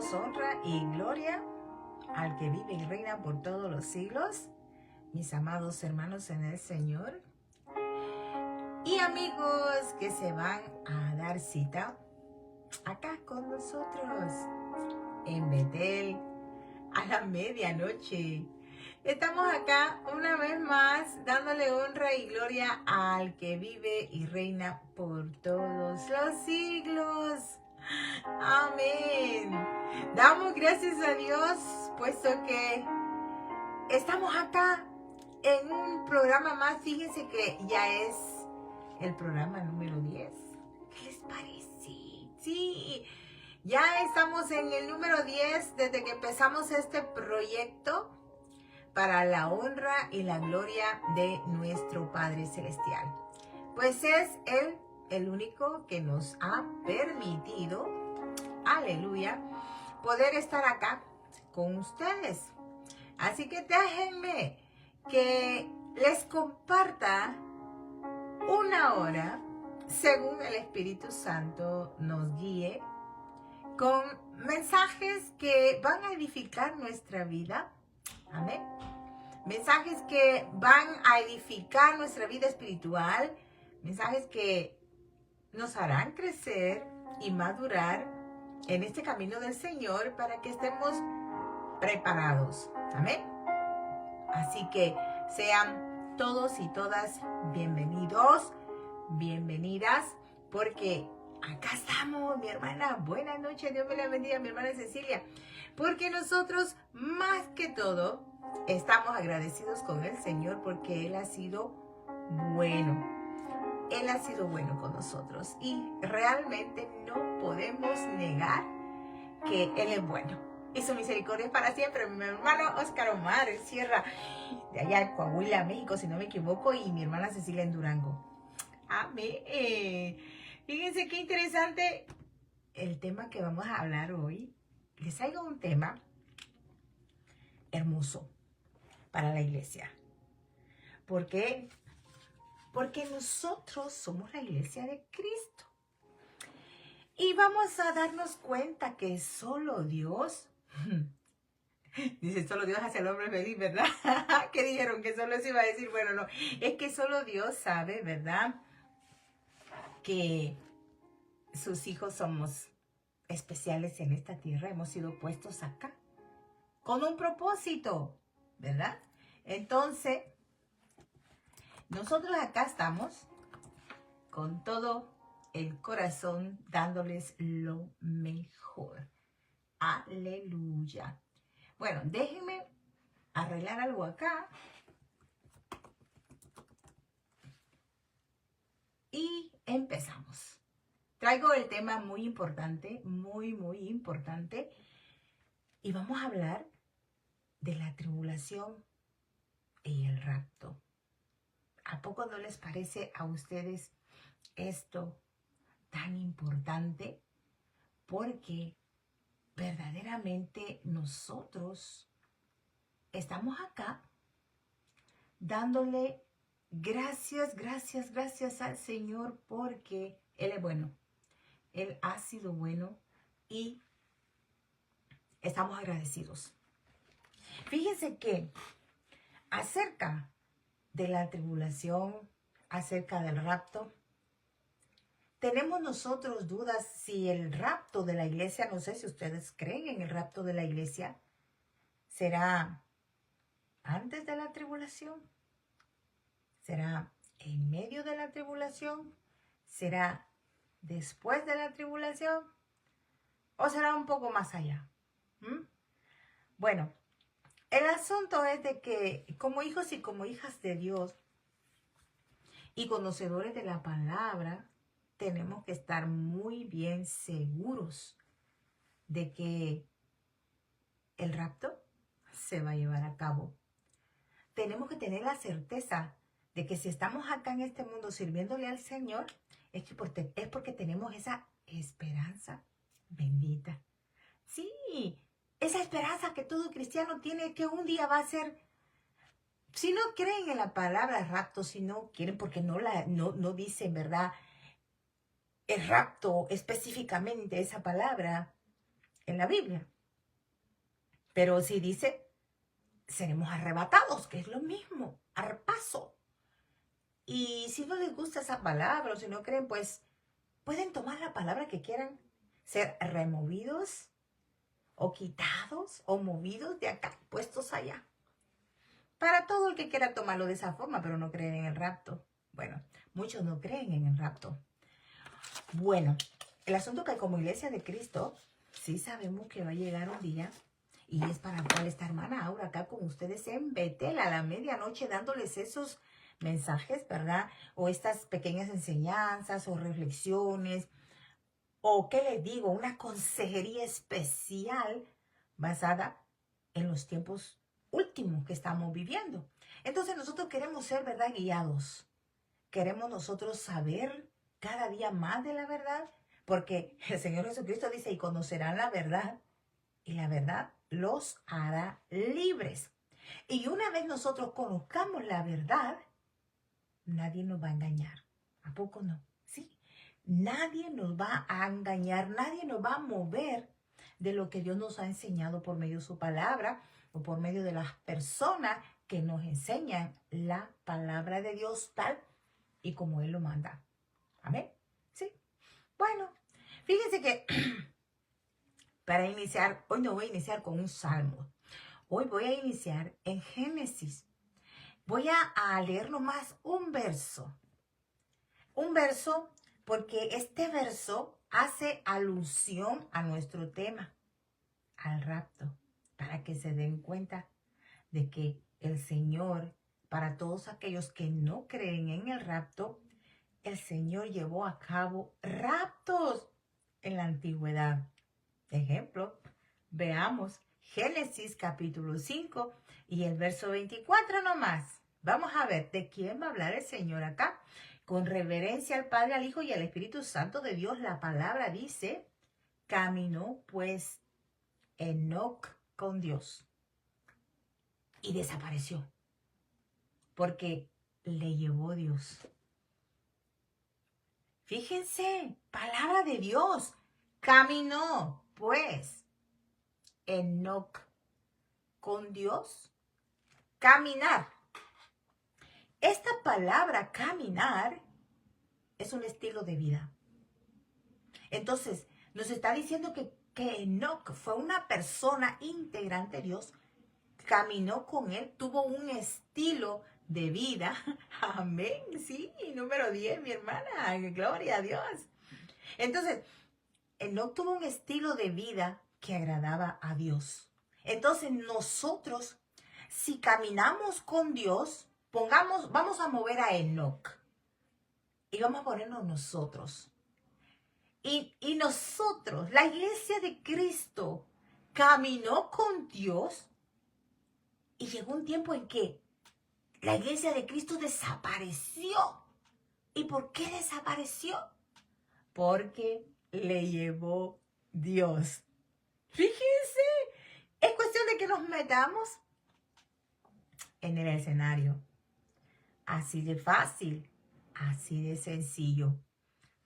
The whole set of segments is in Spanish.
Damos honra y gloria al que vive y reina por todos los siglos, mis amados hermanos en el Señor y amigos que se van a dar cita acá con nosotros en Betel a la medianoche. Estamos acá una vez más dándole honra y gloria al que vive y reina por todos los siglos. Amén. Damos gracias a Dios, puesto que estamos acá en un programa más. Fíjense que ya es el programa número 10. ¿Qué les parece? Sí, ya estamos en el número 10 desde que empezamos este proyecto para la honra y la gloria de nuestro Padre Celestial. Pues es Él el único que nos ha permitido, aleluya, poder estar acá con ustedes. Así que déjenme que les comparta una hora según el Espíritu Santo nos guíe, con mensajes que van a edificar nuestra vida. Amén. Mensajes que van a edificar nuestra vida espiritual. Mensajes que nos harán crecer y madurar en este camino del Señor para que estemos preparados. Amén. Así que sean todos y todas bienvenidos, bienvenidas, porque acá estamos, mi hermana. Buenas noches, Dios me la bendiga, mi hermana Cecilia. Porque nosotros, más que todo, estamos agradecidos con el Señor porque Él ha sido bueno. Él ha sido bueno con nosotros y realmente no podemos negar que Él es bueno. Y su misericordia es para siempre. Mi hermano Oscar Omar Sierra, de allá de Coahuila, México, si no me equivoco, y mi hermana Cecilia en Durango. Amén. Fíjense qué interesante el tema que vamos a hablar hoy. Les traigo un tema hermoso para la iglesia. ¿Por qué? Porque nosotros somos la iglesia de Cristo. Y vamos a darnos cuenta que solo Dios, dice solo Dios hace al hombre feliz, ¿verdad? ¿Qué dijeron? Que solo se iba a decir, bueno, no, es que solo Dios sabe, ¿verdad? Que sus hijos somos especiales en esta tierra, hemos sido puestos acá con un propósito, ¿verdad? Entonces, nosotros acá estamos con todo el corazón dándoles lo mejor. Aleluya. Bueno, déjenme arreglar algo acá. Y empezamos. Traigo el tema muy importante, muy importante. Y vamos a hablar de la tribulación y el rapto. ¿A poco no les parece a ustedes esto tan importante? Porque verdaderamente nosotros estamos acá dándole gracias al Señor porque Él es bueno. Él ha sido bueno y estamos agradecidos. Fíjense que acerca de la tribulación, acerca del rapto, tenemos nosotros dudas si el rapto de la iglesia, no sé si ustedes creen en el rapto de la iglesia, será antes de la tribulación, será en medio de la tribulación, será después de la tribulación o será un poco más allá. Bueno, el asunto es de que como hijos y como hijas de Dios y conocedores de la palabra, tenemos que estar muy bien seguros de que el rapto se va a llevar a cabo. Tenemos que tener la certeza de que si estamos acá en este mundo sirviéndole al Señor, es porque tenemos esa esperanza bendita. Sí, esa esperanza que todo cristiano tiene, que un día va a ser. Si no creen en la palabra rapto, si no quieren, porque no dicen, ¿verdad?, el rapto específicamente, esa palabra, en la Biblia. Pero si dice, seremos arrebatados, que es lo mismo, arpazo. Y si no les gusta esa palabra o si no creen, pues pueden tomar la palabra que quieran, ser removidos o quitados o movidos de acá, puestos allá. Para todo el que quiera tomarlo de esa forma, pero no creen en el rapto. Bueno, muchos no creen en el rapto. Bueno, el asunto que como iglesia de Cristo, sí sabemos que va a llegar un día, y es para cual esta hermana Aura acá con ustedes en Betel a la medianoche dándoles esos mensajes, ¿verdad? O estas pequeñas enseñanzas o reflexiones, o qué les digo, una consejería especial basada en los tiempos últimos que estamos viviendo. Entonces nosotros queremos ser, ¿verdad?, guiados. Queremos nosotros saber cada día más de la verdad, porque el Señor Jesucristo dice, y conocerán la verdad, y la verdad los hará libres. Y una vez nosotros conozcamos la verdad, nadie nos va a engañar. ¿A poco no? Sí. Nadie nos va a engañar, nadie nos va a mover de lo que Dios nos ha enseñado por medio de su palabra o por medio de las personas que nos enseñan la palabra de Dios tal y como Él lo manda. Amén. Sí. Bueno, fíjense que para iniciar, hoy no voy a iniciar con un salmo. Hoy voy a iniciar en Génesis. Voy a leer nomás un verso. Un verso porque este verso hace alusión a nuestro tema, al rapto, para que se den cuenta de que el Señor, para todos aquellos que no creen en el rapto, el Señor llevó a cabo raptos en la antigüedad. Ejemplo, veamos Génesis capítulo 5 y el verso 24 nomás. Vamos a ver de quién va a hablar el Señor acá. Con reverencia al Padre, al Hijo y al Espíritu Santo de Dios, la palabra dice, caminó pues Enoc con Dios y desapareció, porque le llevó Dios. Fíjense, palabra de Dios, caminó pues Enoc con Dios, caminar. Esta palabra caminar es un estilo de vida. Entonces, nos está diciendo que Enoc fue una persona íntegra de Dios, caminó con él, tuvo un estilo de vida. Amén, sí, número 10, mi hermana, gloria a Dios. Entonces, Enoc tuvo un estilo de vida que agradaba a Dios. Entonces, nosotros, si caminamos con Dios, vamos a mover a Enoc y vamos a ponernos nosotros. Y nosotros, la iglesia de Cristo, caminó con Dios y llegó un tiempo en que la iglesia de Cristo desapareció. ¿Y por qué desapareció? Porque le llevó Dios. Fíjense, es cuestión de que nos metamos en el escenario. Así de fácil, así de sencillo.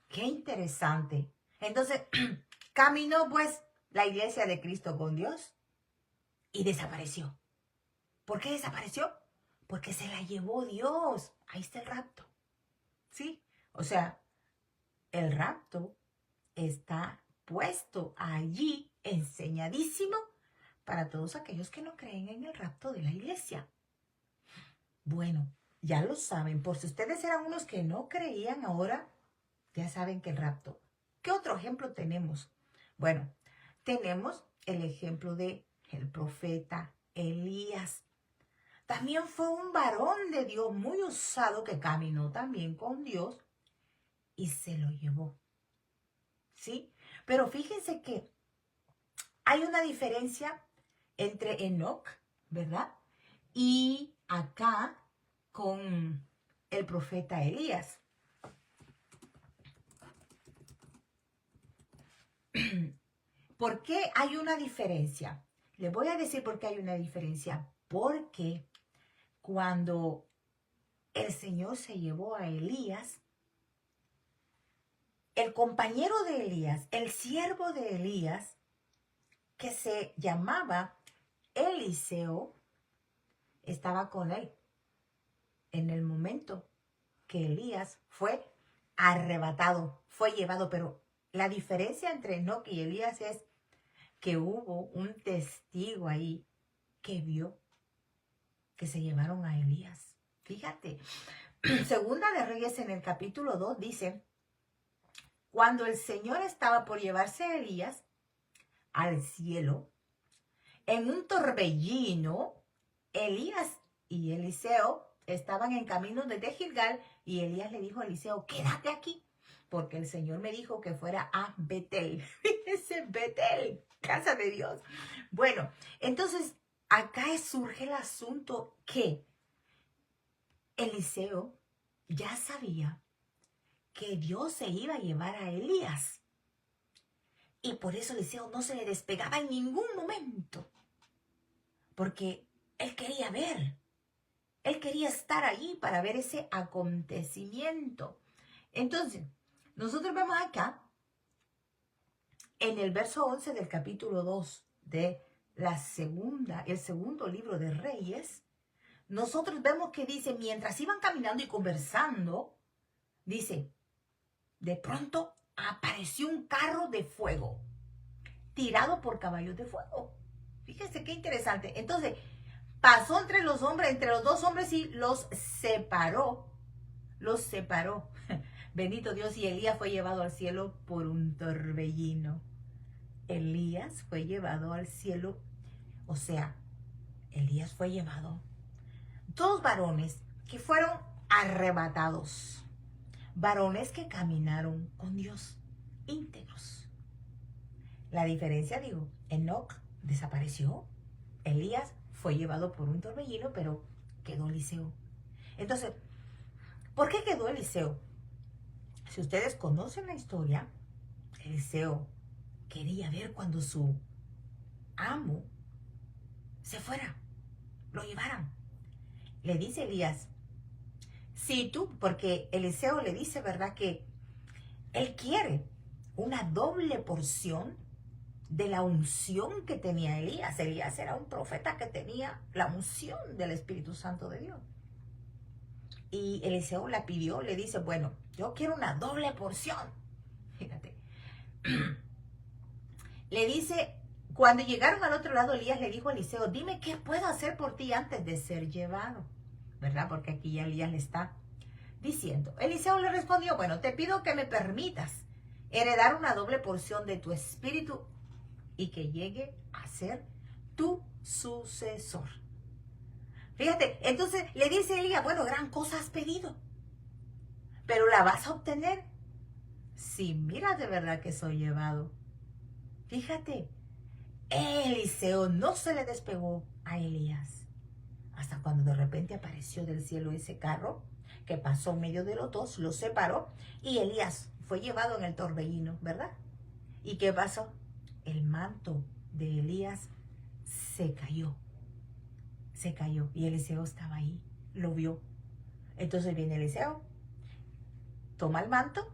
Qué interesante. Entonces, caminó pues la iglesia de Cristo con Dios y desapareció. ¿Por qué desapareció? Porque se la llevó Dios. Ahí está el rapto. ¿Sí? O sea, el rapto está puesto allí, enseñadísimo, para todos aquellos que no creen en el rapto de la iglesia. Bueno, ya lo saben. Por si ustedes eran unos que no creían, ahora ya saben que el rapto. ¿Qué otro ejemplo tenemos? Bueno, tenemos el ejemplo de el profeta Elías. También fue un varón de Dios muy usado que caminó también con Dios y se lo llevó. ¿Sí? Pero fíjense que hay una diferencia entre Enoc, ¿verdad? Y acá con el profeta Elías. ¿Por qué hay una diferencia? Les voy a decir por qué hay una diferencia. Porque cuando el Señor se llevó a Elías, el compañero de Elías, el siervo de Elías, que se llamaba Eliseo estaba con él en el momento que Elías fue arrebatado, fue llevado. Pero la diferencia entre Enoc y Elías es que hubo un testigo ahí que vio que se llevaron a Elías. Fíjate, Segunda de Reyes en el capítulo 2 dice, cuando el Señor estaba por llevarse a Elías al cielo, en un torbellino, Elías y Eliseo estaban en camino desde Gilgal y Elías le dijo a Eliseo, quédate aquí, porque el Señor me dijo que fuera a Betel. Fíjense, Betel, casa de Dios. Bueno, entonces acá surge el asunto que Eliseo ya sabía que Dios se iba a llevar a Elías. Y por eso Eliseo no se le despegaba en ningún momento. Porque él quería ver. Él quería estar ahí para ver ese acontecimiento. Entonces, nosotros vemos acá, en el verso 11 del capítulo 2 de el segundo libro de Reyes, nosotros vemos que dice, mientras iban caminando y conversando, dice, de pronto apareció un carro de fuego, tirado por caballos de fuego. Fíjense qué interesante. Entonces, pasó entre los dos hombres y los separó. Los separó. Bendito Dios, y Elías fue llevado al cielo por un torbellino. Elías fue llevado al cielo, o sea, Elías fue llevado. Dos varones que fueron arrebatados. Varones que caminaron con Dios, íntegros. La diferencia, digo, Enoc desapareció. Elías fue llevado por un torbellino, pero quedó Eliseo. Entonces, ¿por qué quedó Eliseo? Si ustedes conocen la historia, Eliseo quería ver cuando su amo se fuera, lo llevaran. Le dice Elías, si tú, porque Eliseo le dice, ¿verdad?, que él quiere una doble porción de la unción que tenía Elías. Elías era un profeta que tenía la unción del Espíritu Santo de Dios. Y Eliseo la pidió, le dice, bueno, yo quiero una doble porción. Fíjate. Le dice, cuando llegaron al otro lado, Elías le dijo a Eliseo, dime qué puedo hacer por ti antes de ser llevado. ¿Verdad? Porque aquí ya Elías le está diciendo. Eliseo le respondió, bueno, te pido que me permitas heredar una doble porción de tu espíritu y que llegue a ser tu sucesor. Fíjate, entonces le dice Elías, bueno, gran cosa has pedido, pero la vas a obtener si miras de verdad que soy llevado. Fíjate, Eliseo no se le despegó a Elías hasta cuando de repente apareció del cielo ese carro que pasó en medio de los dos, los separó y Elías fue llevado en el torbellino, ¿verdad? ¿Y qué pasó? El manto de Elías se cayó y Eliseo estaba ahí, lo vio. Entonces viene Eliseo, toma el manto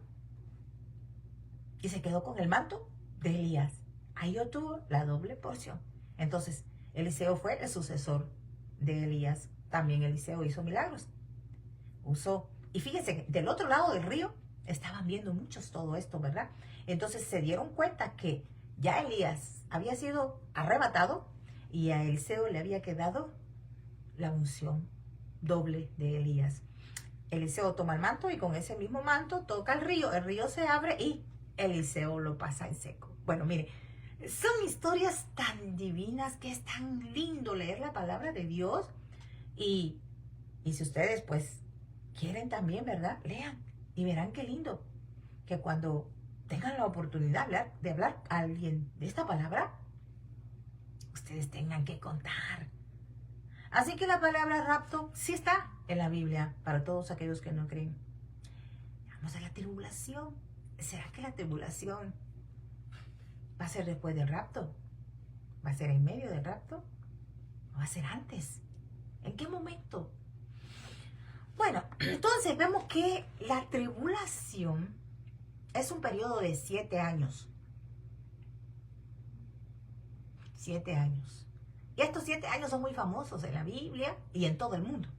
y se quedó con el manto de Elías. Ahí obtuvo la doble porción. Entonces Eliseo fue el sucesor de Elías. También Eliseo hizo milagros. Y fíjense que del otro lado del río estaban viendo muchos todo esto, ¿verdad? Entonces se dieron cuenta que ya Elías había sido arrebatado y a Eliseo le había quedado la unción doble de Elías. Eliseo toma el manto y con ese mismo manto toca el río se abre y Eliseo lo pasa en seco. Bueno, mire, son historias tan divinas que es tan lindo leer la palabra de Dios y si ustedes pues quieren también, ¿verdad? Lean y verán qué lindo que cuando tengan la oportunidad de hablar a alguien de esta palabra, ustedes tengan que contar. Así que la palabra rapto sí está en la Biblia para todos aquellos que no creen. Vamos a la tribulación. ¿Será que la tribulación va a ser después del rapto? ¿Va a ser en medio del rapto? ¿O va a ser antes? ¿En qué momento? Bueno, entonces vemos que la tribulación es un periodo de 7 años. 7 años. Y estos 7 años son muy famosos en la Biblia y en todo el mundo.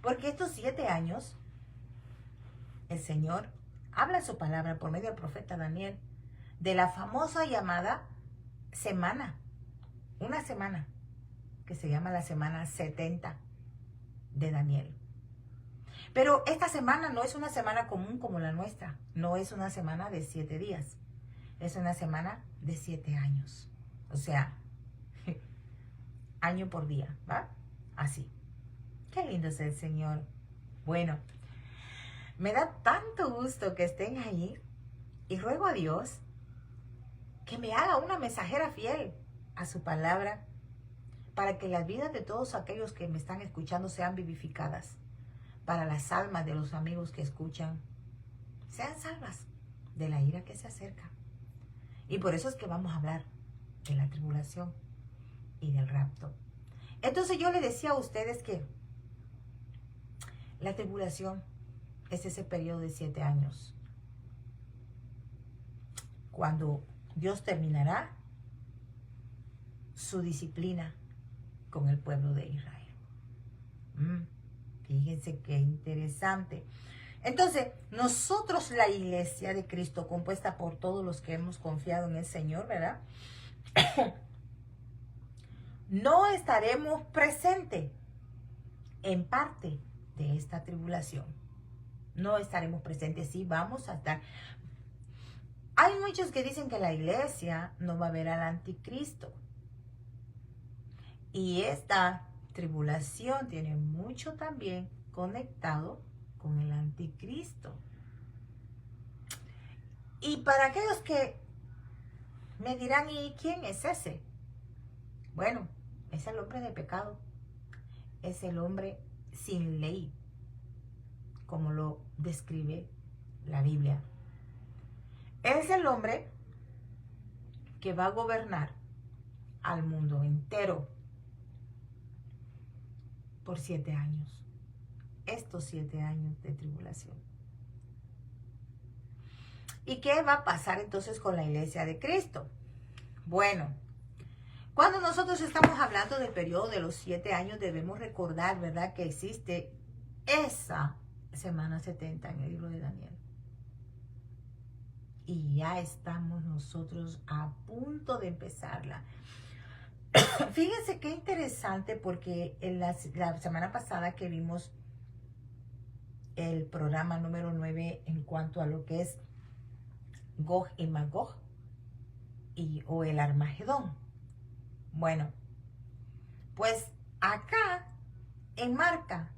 Porque estos 7 años, el Señor habla su palabra por medio del profeta Daniel de la famosa llamada semana. Una semana que se llama la semana 70 de Daniel. Pero esta semana no es una semana común como la nuestra. No es una semana de 7 días. Es una semana de 7 años. O sea, año por día, ¿va? Así. Qué lindo es el Señor. Bueno, me da tanto gusto que estén ahí y ruego a Dios que me haga una mensajera fiel a su palabra para que las vidas de todos aquellos que me están escuchando sean vivificadas, para las almas de los amigos que escuchan sean salvas de la ira que se acerca. Y por eso es que vamos a hablar de la tribulación y del rapto. Entonces yo le decía a ustedes que la tribulación es ese periodo de 7 años, cuando Dios terminará su disciplina con el pueblo de Israel. Fíjense qué interesante. Entonces, nosotros, la iglesia de Cristo, compuesta por todos los que hemos confiado en el Señor, ¿verdad? No estaremos presentes en parte de esta tribulación. No estaremos presentes, sí vamos a estar. Hay muchos que dicen que la iglesia no va a ver al anticristo. Y esta tribulación tiene mucho también conectado con el anticristo. Y para aquellos que me dirán, ¿y quién es ese? Bueno, es el hombre de pecado. Es el hombre sin ley, como lo describe la Biblia. Es el hombre que va a gobernar al mundo entero por 7 años. Estos 7 años de tribulación. ¿Y qué va a pasar entonces con la iglesia de Cristo? Bueno, cuando nosotros estamos hablando del periodo de los 7 años, debemos recordar, ¿verdad?, que existe esa semana 70 en el libro de Daniel. Y ya estamos nosotros a punto de empezarla. Fíjense qué interesante, porque en la semana pasada que vimos el programa número 9 en cuanto a lo que es Gog y Magog o el Armagedón. Bueno, pues acá enmarca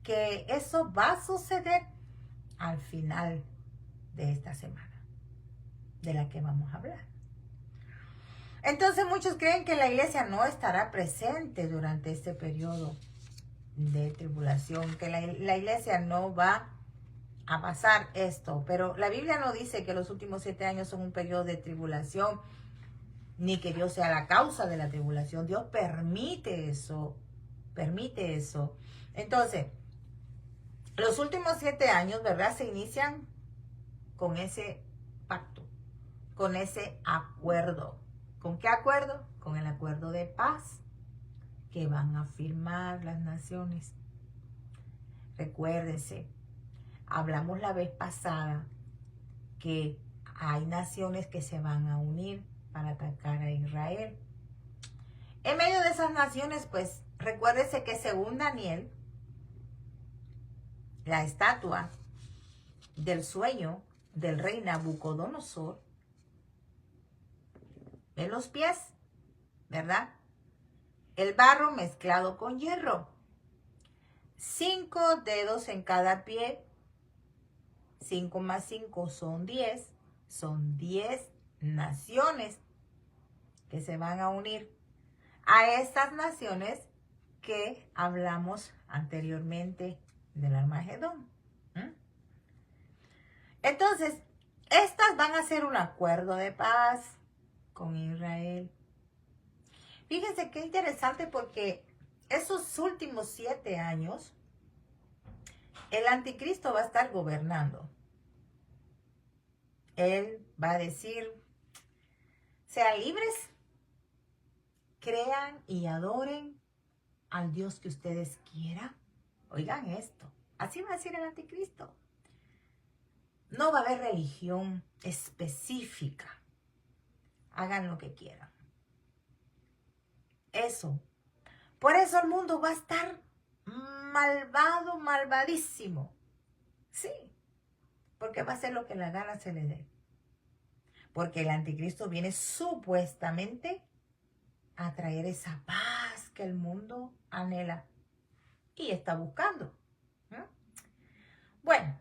que eso va a suceder al final de esta semana, de la que vamos a hablar. Entonces muchos creen que la iglesia no estará presente durante este periodo de tribulación, que la iglesia no va a pasar esto. Pero la Biblia no dice que los últimos 7 años son un periodo de tribulación, ni que Dios sea la causa de la tribulación. Dios permite eso, permite eso. Entonces, los últimos 7 años, ¿verdad?, se inician con ese pacto, con ese acuerdo. ¿Con qué acuerdo? Con el acuerdo de paz que van a firmar las naciones. Recuérdense, hablamos la vez pasada que hay naciones que se van a unir para atacar a Israel. En medio de esas naciones, pues, recuérdense que según Daniel, la estatua del sueño del rey Nabucodonosor, en los pies, ¿verdad?, el barro mezclado con hierro, 5 dedos en cada pie, 5 más 5 son 10 naciones que se van a unir a estas naciones que hablamos anteriormente del Armagedón. Entonces, estas van a hacer un acuerdo de paz con Israel. Fíjense qué interesante, porque esos últimos 7 años, el anticristo va a estar gobernando. Él va a decir, sean libres, crean y adoren al Dios que ustedes quieran. Oigan esto, así va a decir el anticristo. No va a haber religión específica. Hagan lo que quieran. Eso. Por eso el mundo va a estar malvado, malvadísimo. Sí. Porque va a hacer lo que la gana se le dé. Porque el anticristo viene supuestamente a traer esa paz que el mundo anhela y está buscando. Bueno,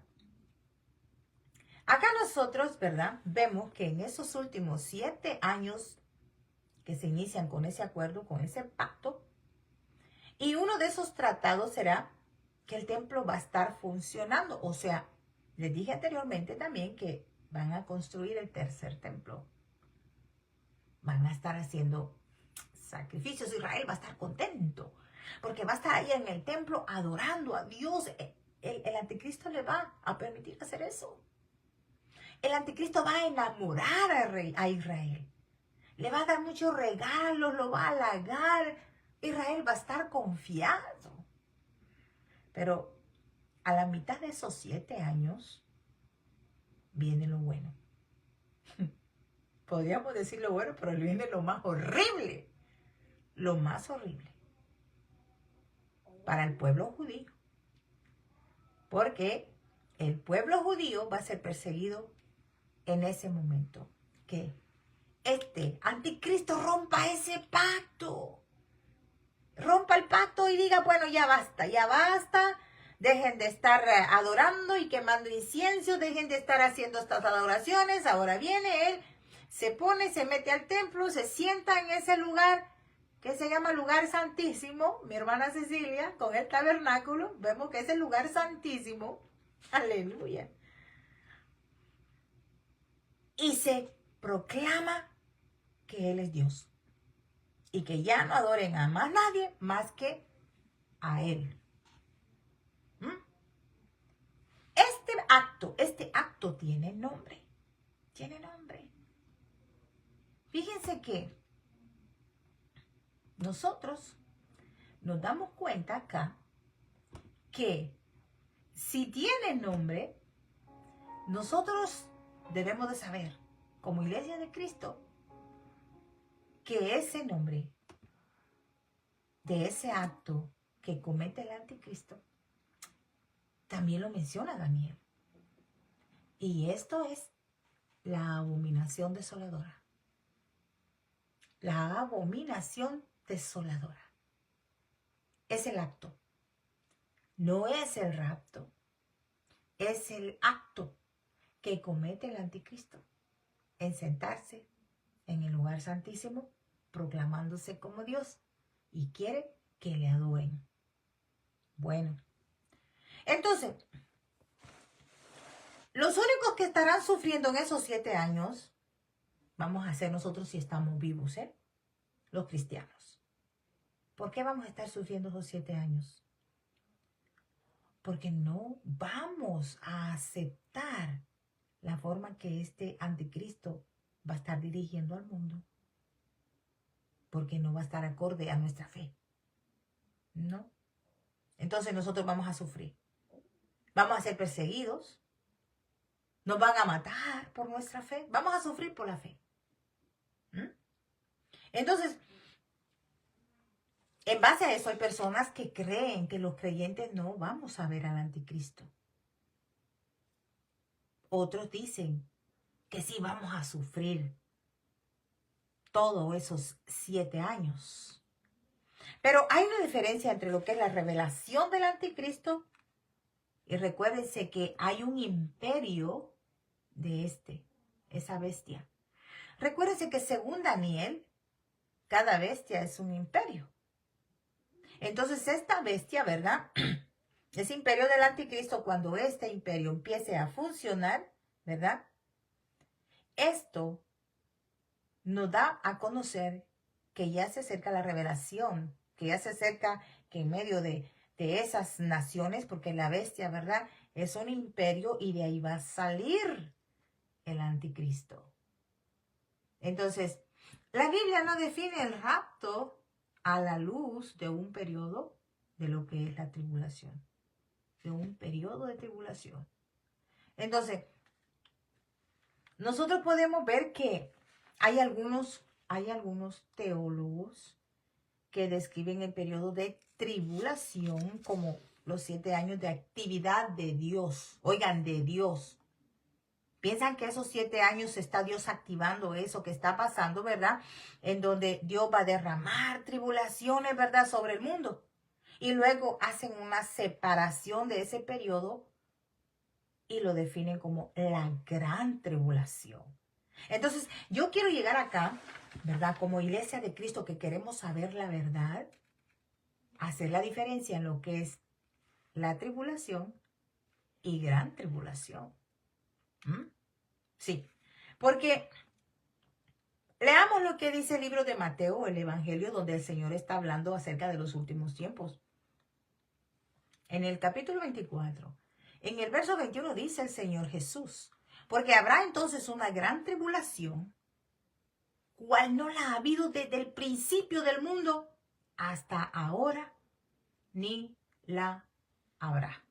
acá nosotros, ¿verdad? Vemos que en esos últimos 7 años que se inician con ese acuerdo, con ese pacto, y uno de esos tratados será que el templo va a estar funcionando. O sea, les dije anteriormente también que van a construir el tercer templo. Van a estar haciendo sacrificios. Israel va a estar contento porque va a estar ahí en el templo adorando a Dios. El anticristo le va a permitir hacer eso. El anticristo va a enamorar a Israel. Le va a dar muchos regalos, lo va a halagar. Israel va a estar confiado. Pero a la mitad de esos 7 años viene lo bueno. Podríamos decir lo bueno, pero viene lo más horrible. Lo más horrible. Para el pueblo judío. Porque el pueblo judío va a ser perseguido en ese momento. Que este anticristo rompa ese pacto. Rompa el pacto y diga, bueno, ya basta. Dejen de estar adorando y quemando incienso, dejen de estar haciendo estas adoraciones. Ahora viene él, se pone, se mete al templo, se sienta en ese lugar que se llama lugar santísimo. Mi hermana Cecilia, con el tabernáculo, vemos que es el lugar santísimo. Aleluya. Y se proclama que Él es Dios. Y que ya no adoren a más nadie más que a Él. Este acto tiene nombre. Tiene nombre. Fíjense que nosotros nos damos cuenta acá que si tiene nombre, nosotros debemos de saber, como Iglesia de Cristo, que ese nombre de ese acto que comete el anticristo también lo menciona Daniel. Y esto es la abominación desoladora. La abominación desoladora. Es el acto. No es el rapto. Es el acto que comete el anticristo en sentarse en el lugar santísimo, proclamándose como Dios, y quiere que le adoren. Bueno, entonces, los únicos que estarán sufriendo en esos 7 años, vamos a ser nosotros si estamos vivos, los cristianos. ¿Por qué vamos a estar sufriendo esos 7 años? Porque no vamos a aceptar la forma que este anticristo va a estar dirigiendo al mundo. Porque no va a estar acorde a nuestra fe. ¿No? Entonces nosotros vamos a sufrir. Vamos a ser perseguidos. Nos van a matar por nuestra fe. Vamos a sufrir por la fe. Entonces, en base a eso hay personas que creen que los creyentes no vamos a ver al anticristo. Otros dicen que sí vamos a sufrir todos esos 7 años. Pero hay una diferencia entre lo que es la revelación del anticristo y recuérdense que hay un imperio de esa bestia. Recuérdense que según Daniel, cada bestia es un imperio. Entonces esta bestia, ¿verdad? Ese imperio del anticristo, cuando este imperio empiece a funcionar, ¿verdad? Esto nos da a conocer que ya se acerca la revelación, que ya se acerca que en medio de esas naciones, porque la bestia, ¿verdad? Es un imperio y de ahí va a salir el anticristo. Entonces, La Biblia no define el rapto a la luz de un periodo de lo que es la tribulación, de un periodo de tribulación. Entonces, nosotros podemos ver que hay algunos teólogos que describen el periodo de tribulación como los 7 años de actividad de Dios. Oigan, de Dios. Piensan que esos 7 años está Dios activando eso que está pasando, ¿verdad? En donde Dios va a derramar tribulaciones, ¿verdad? Sobre el mundo. Y luego hacen una separación de ese periodo y lo definen como la gran tribulación. Entonces, yo quiero llegar acá, ¿verdad? Como iglesia de Cristo que queremos saber la verdad, hacer la diferencia en lo que es la tribulación y gran tribulación. ¿Mm? Sí, porque leamos lo que dice el libro de Mateo, el Evangelio, donde el Señor está hablando acerca de los últimos tiempos. En el capítulo 24, en el verso 21 dice el Señor Jesús, porque habrá entonces una gran tribulación, cual no la ha habido desde el principio del mundo hasta ahora, ni la habrá.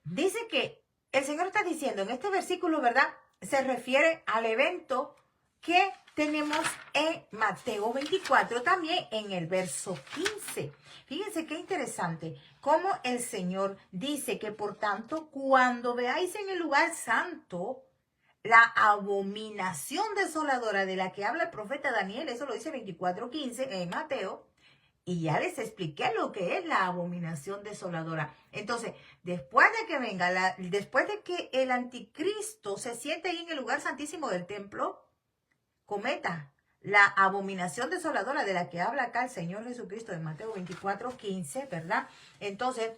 Dice que el Señor está diciendo en este versículo, ¿verdad? Se refiere al evento que tenemos en Mateo 24, también en el verso 15. Fíjense qué interesante, cómo el Señor dice que por tanto, cuando veáis en el lugar santo la abominación desoladora de la que habla el profeta Daniel, eso lo dice 24:15 en Mateo, y ya les expliqué lo que es la abominación desoladora. Entonces, después de que venga, después de que el anticristo se siente ahí en el lugar santísimo del templo, cometa la abominación desoladora de la que habla acá el Señor Jesucristo en Mateo 24:15, ¿verdad? Entonces,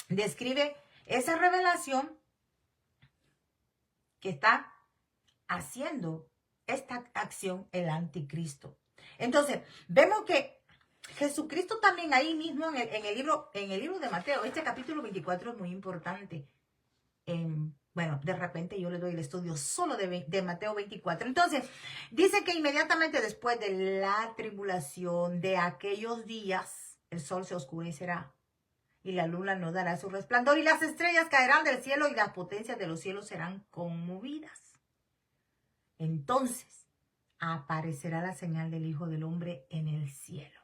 describe esa revelación que está haciendo esta acción el anticristo. Entonces, vemos que Jesucristo también ahí mismo en el libro de Mateo, este capítulo 24 es muy importante. Bueno, de repente yo le doy el estudio solo de Mateo 24. Entonces, dice que inmediatamente después de la tribulación de aquellos días, el sol se oscurecerá y la luna no dará su resplandor y las estrellas caerán del cielo y las potencias de los cielos serán conmovidas. Entonces, aparecerá la señal del Hijo del Hombre en el cielo.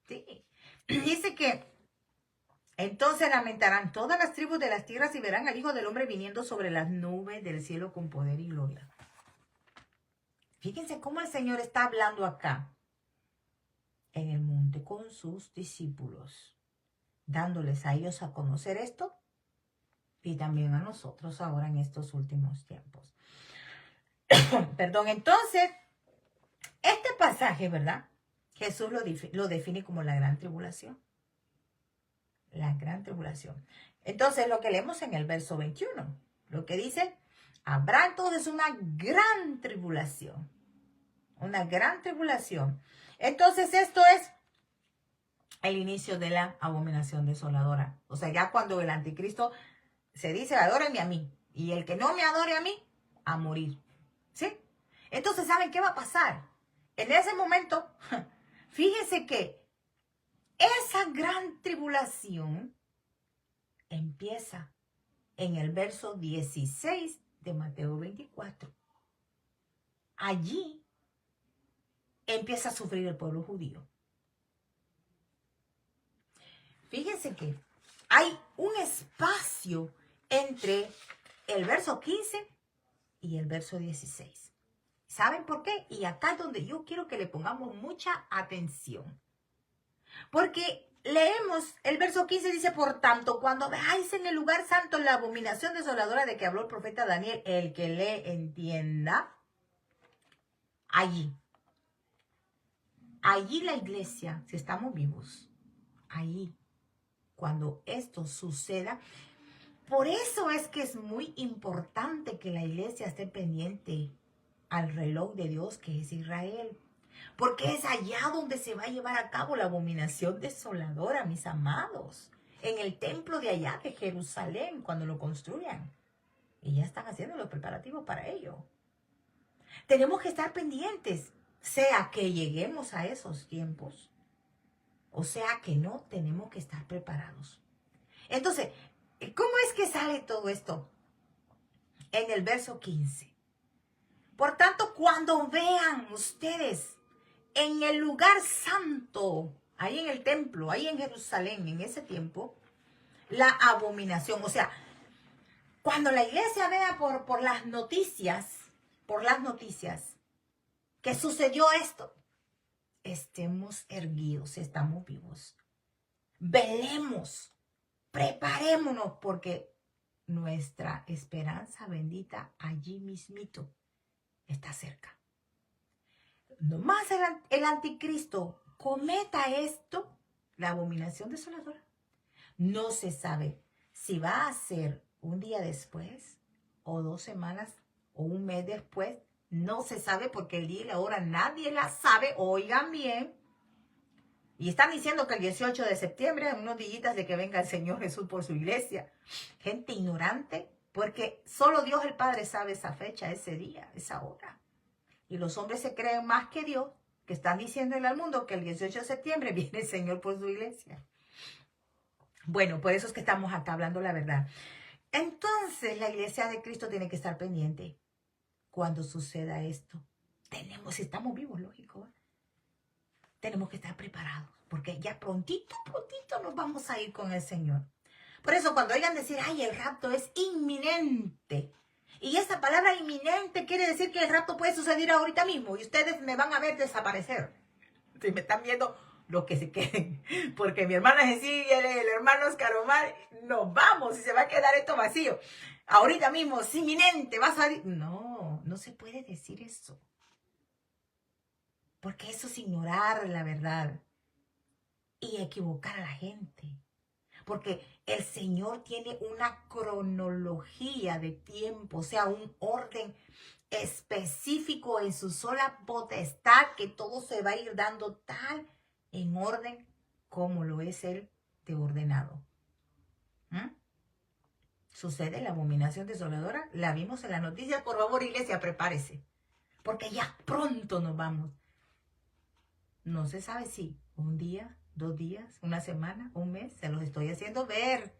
Sí. Dice que entonces lamentarán todas las tribus de las tierras y verán al Hijo del Hombre viniendo sobre las nubes del cielo con poder y gloria. Fíjense cómo el Señor está hablando acá en el monte con sus discípulos, dándoles a ellos a conocer esto y también a nosotros ahora en estos últimos tiempos. Perdón, entonces, este pasaje, ¿verdad? Jesús lo define como la gran tribulación. La gran tribulación. Entonces, lo que leemos en el verso 21, lo que dice, habrá entonces una gran tribulación. Una gran tribulación. Entonces, esto es el inicio de la abominación desoladora. O sea, ya cuando el anticristo se dice, adórenme a mí. Y el que no me adore a mí, a morir. ¿Sí? Entonces, ¿saben qué va a pasar? En ese momento, fíjense que esa gran tribulación empieza en el verso 16 de Mateo 24. Allí empieza a sufrir el pueblo judío. Fíjense que hay un espacio entre el verso 15 y el verso 16. ¿Saben por qué? Y acá es donde yo quiero que le pongamos mucha atención. Porque leemos, el verso 15 dice, por tanto, cuando veáis en el lugar santo la abominación desoladora de que habló el profeta Daniel, el que le entienda, allí la iglesia, si estamos vivos, ahí, cuando esto suceda, por eso es que es muy importante que la iglesia esté pendiente al reloj de Dios que es Israel. Porque es allá donde se va a llevar a cabo la abominación desoladora, mis amados. En el templo de allá de Jerusalén, cuando lo construyan. Y ya están haciendo los preparativos para ello. Tenemos que estar pendientes, sea que lleguemos a esos tiempos, o sea que no, tenemos que estar preparados. Entonces, ¿cómo es que sale todo esto? En el verso 15. Por tanto, cuando vean ustedes en el lugar santo, ahí en el templo, ahí en Jerusalén, en ese tiempo, la abominación, o sea, cuando la iglesia vea por las noticias, que sucedió esto, estemos erguidos, estamos vivos. Velemos, preparémonos, porque nuestra esperanza bendita allí mismito está cerca. Nomás el anticristo cometa esto, la abominación desoladora, no se sabe si va a ser un día después, o 2 semanas, o un mes después. No se sabe, porque el día y la hora nadie la sabe. Oigan bien. Y están diciendo que el 18 de septiembre, unos días de que venga el Señor Jesús por su iglesia. Gente ignorante, porque solo Dios el Padre sabe esa fecha, ese día, esa hora. Y los hombres se creen más que Dios, que están diciéndole al mundo que el 18 de septiembre viene el Señor por su iglesia. Bueno, por eso es que estamos acá hablando la verdad. Entonces, la iglesia de Cristo tiene que estar pendiente. Cuando suceda esto, si estamos vivos, lógico, ¿eh? Tenemos que estar preparados, porque ya prontito nos vamos a ir con el Señor. Por eso, cuando oigan decir, ay, el rapto es inminente, y esa palabra inminente quiere decir que el rapto puede suceder ahorita mismo, y ustedes me van a ver desaparecer. Si me están viendo, los que se queden, porque mi hermana Cecilia, el hermano Oscar Omar, nos vamos y se va a quedar esto vacío. Ahorita mismo, es inminente, va a salir. No, no se puede decir eso. Porque eso es ignorar la verdad y equivocar a la gente. Porque el Señor tiene una cronología de tiempo, o sea, un orden específico en su sola potestad, que todo se va a ir dando tal en orden como lo es Él de ordenado. Sucede la abominación desoladora, la vimos en las noticias. Por favor, iglesia, prepárese, porque ya pronto nos vamos. No se sabe si un día, 2 días, una semana, un mes, se los estoy haciendo ver.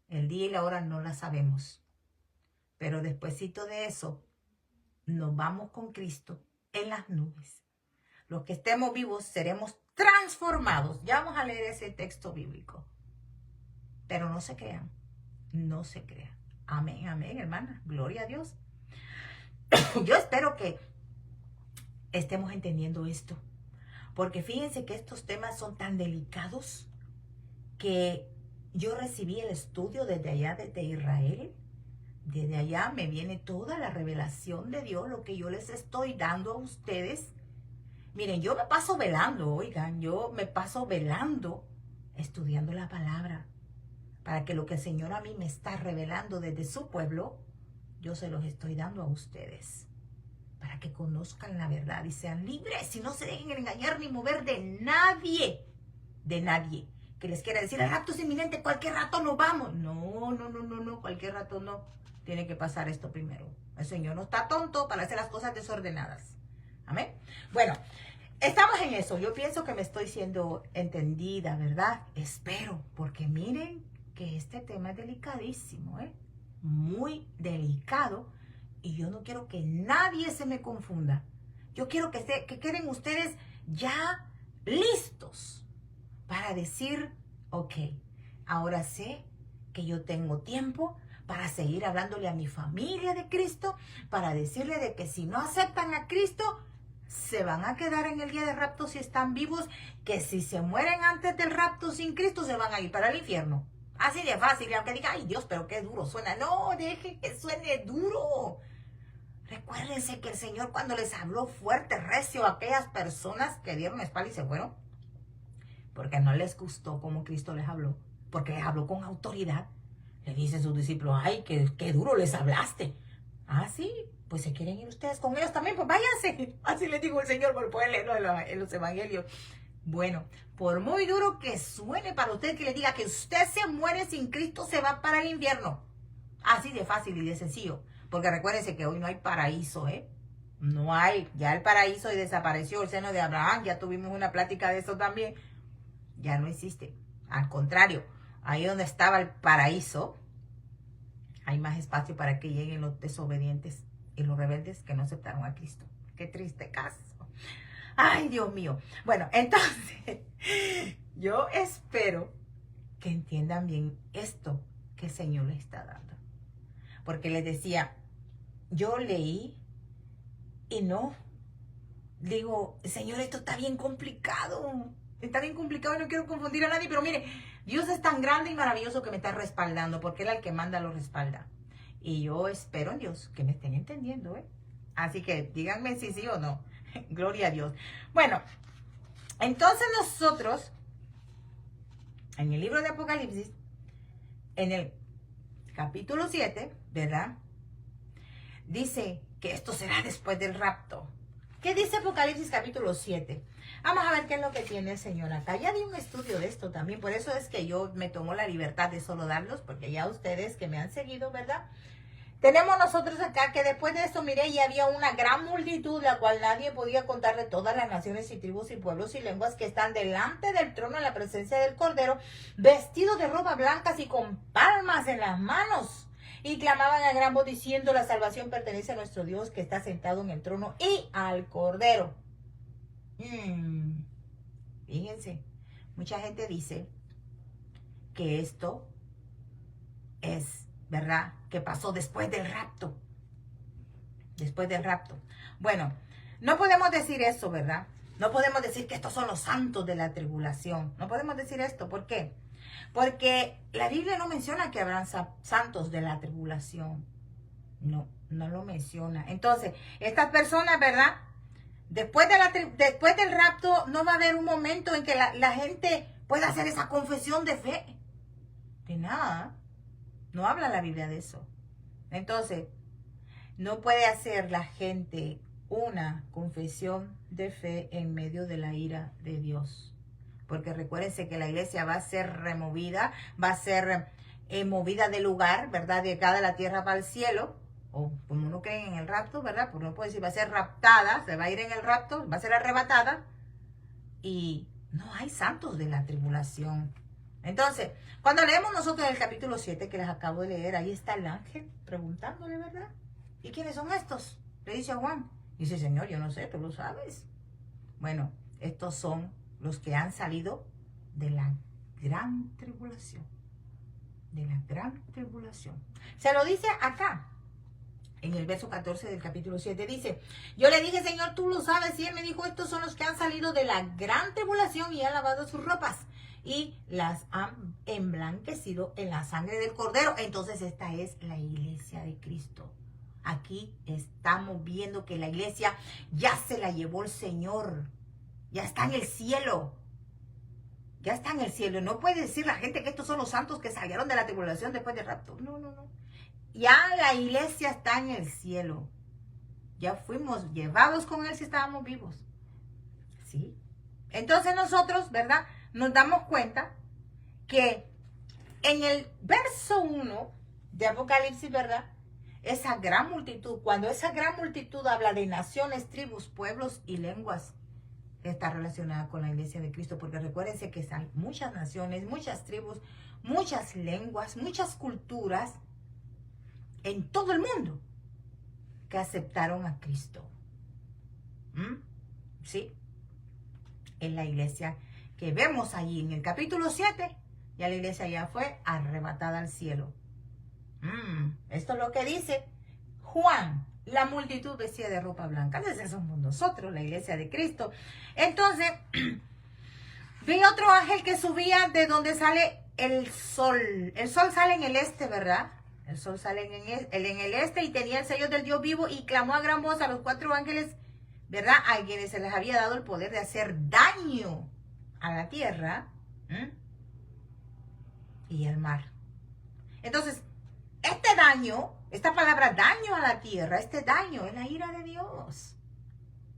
El día y la hora no la sabemos. Pero despuesito de eso, nos vamos con Cristo en las nubes. Los que estemos vivos seremos transformados. Ya vamos a leer ese texto bíblico. Pero no se crean. No se crean. Amén, amén, hermana. Gloria a Dios. Yo espero que estemos entendiendo esto. Porque fíjense que estos temas son tan delicados que yo recibí el estudio desde allá, desde Israel. Desde allá me viene toda la revelación de Dios, lo que yo les estoy dando a ustedes. Miren, yo me paso velando, oigan, yo me paso velando, estudiando la palabra, para que lo que el Señor a mí me está revelando desde su pueblo, yo se los estoy dando a ustedes, para que conozcan la verdad y sean libres y no se dejen engañar ni mover de nadie, que les quiera decir, el rapto es inminente, cualquier rato nos vamos. No, cualquier rato no. Tiene que pasar esto primero. El Señor no está tonto para hacer las cosas desordenadas. Amén. Bueno, estamos en eso. Yo pienso que me estoy siendo entendida, ¿verdad? Espero, porque miren que este tema es delicadísimo, ¿eh? Muy delicado, y yo no quiero que nadie se me confunda. Yo quiero que queden ustedes ya listos para decir, ok, ahora sé que yo tengo tiempo para seguir hablándole a mi familia de Cristo, para decirle de que si no aceptan a Cristo, se van a quedar en el día de rapto si están vivos, que si se mueren antes del rapto sin Cristo, se van a ir para el infierno. Así de fácil, y aunque diga, ay Dios, pero qué duro suena. No, deje que suene duro. Recuérdense que el Señor, cuando les habló fuerte, recio a aquellas personas que dieron la espalda y se fueron, porque no les gustó como Cristo les habló, porque les habló con autoridad, le dicen sus discípulos, ay, qué duro les hablaste. Ah, sí, pues se quieren ir ustedes con ellos también, pues váyanse. Así les dijo el Señor por poder leerlo en los evangelios. Bueno, por muy duro que suene para usted que le diga que usted se muere sin Cristo, se va para el infierno. Así de fácil y de sencillo. Porque recuérdense que hoy no hay paraíso, ¿eh? No hay, ya el paraíso desapareció, el seno de Abraham, ya tuvimos una plática de eso también, ya no existe. Al contrario, ahí donde estaba el paraíso, hay más espacio para que lleguen los desobedientes y los rebeldes que no aceptaron a Cristo. Qué triste caso. Ay, Dios mío. Bueno, entonces, yo espero que entiendan bien esto que el Señor les está dando. Porque les decía, yo leí y no, digo, Señor, esto está bien complicado. Está bien complicado y no quiero confundir a nadie, pero mire, Dios es tan grande y maravilloso que me está respaldando, porque Él al que manda lo respalda. Y yo espero en Dios que me estén entendiendo, ¿eh? Así que díganme si sí o no. Gloria a Dios. Bueno, entonces nosotros, en el libro de Apocalipsis, en el capítulo 7, ¿verdad? Dice que esto será después del rapto. ¿Qué dice Apocalipsis capítulo 7? Vamos a ver qué es lo que tiene el Señor acá. Ya di un estudio de esto también, por eso es que yo me tomo la libertad de solo darlos, porque ya ustedes que me han seguido, ¿verdad? Tenemos nosotros acá que después de esto, mire, ya había una gran multitud, la cual nadie podía contar, de todas las naciones y tribus y pueblos y lenguas que están delante del trono en la presencia del Cordero, vestidos de ropas blancas y con palmas en las manos. Y clamaban a gran voz diciendo, la salvación pertenece a nuestro Dios que está sentado en el trono y al Cordero. Fíjense, mucha gente dice que esto es, ¿verdad?, que pasó después del rapto. Después del rapto. Bueno, no podemos decir eso, ¿verdad? No podemos decir que estos son los santos de la tribulación. No podemos decir esto. ¿Por qué? Porque la Biblia no menciona que habrán santos de la tribulación. No, no lo menciona. Entonces, estas personas, ¿verdad? Después del rapto no va a haber un momento en que la gente pueda hacer esa confesión de fe. De nada. No habla la Biblia de eso. Entonces, no puede hacer la gente una confesión de fe en medio de la ira de Dios. Porque recuérdense que la iglesia va a ser removida, va a ser movida de lugar, ¿verdad? De acá de la tierra para el cielo. O como uno cree en el rapto, ¿verdad? Porque uno puede decir, va a ser raptada, se va a ir en el rapto, va a ser arrebatada. Y no hay santos de la tribulación. Entonces, cuando leemos nosotros el capítulo 7, que les acabo de leer, ahí está el ángel preguntándole, ¿verdad? ¿Y quiénes son estos? Le dice a Juan. Dice, Señor, yo no sé, tú lo sabes. Bueno, estos son los que han salido de la gran tribulación. De la gran tribulación. Se lo dice acá, en el verso 14 del capítulo 7. Dice, yo le dije, Señor, tú lo sabes. Y él me dijo, estos son los que han salido de la gran tribulación y han lavado sus ropas y las han emblanquecido en la sangre del Cordero. Entonces esta es la iglesia de Cristo. Aquí estamos viendo que la iglesia ya se la llevó el Señor. Ya está en el cielo. Ya está en el cielo. No puede decir la gente que estos son los santos que salieron de la tribulación después del rapto. No, no, no. Ya la iglesia está en el cielo. Ya fuimos llevados con él si estábamos vivos. ¿Sí? Entonces nosotros, ¿verdad?, nos damos cuenta que en el verso 1 de Apocalipsis, ¿verdad?, esa gran multitud, cuando esa gran multitud habla de naciones, tribus, pueblos y lenguas, está relacionada con la iglesia de Cristo, porque recuérdense que hay muchas naciones, muchas tribus, muchas lenguas, muchas culturas en todo el mundo que aceptaron a Cristo. ¿Sí? En la iglesia que vemos allí en el capítulo 7, ya la iglesia ya fue arrebatada al cielo. Esto es lo que dice Juan, la multitud vestida de ropa blanca. Entonces somos nosotros, la iglesia de Cristo. Entonces, vi otro ángel que subía de donde sale el sol. El sol sale en el este, ¿verdad? El sol sale en el este y tenía el sello del Dios vivo y clamó a gran voz a los 4 ángeles, ¿verdad?, a quienes se les había dado el poder de hacer daño a la tierra y al mar. Entonces, este daño, esta palabra daño a la tierra, este daño es la ira de Dios.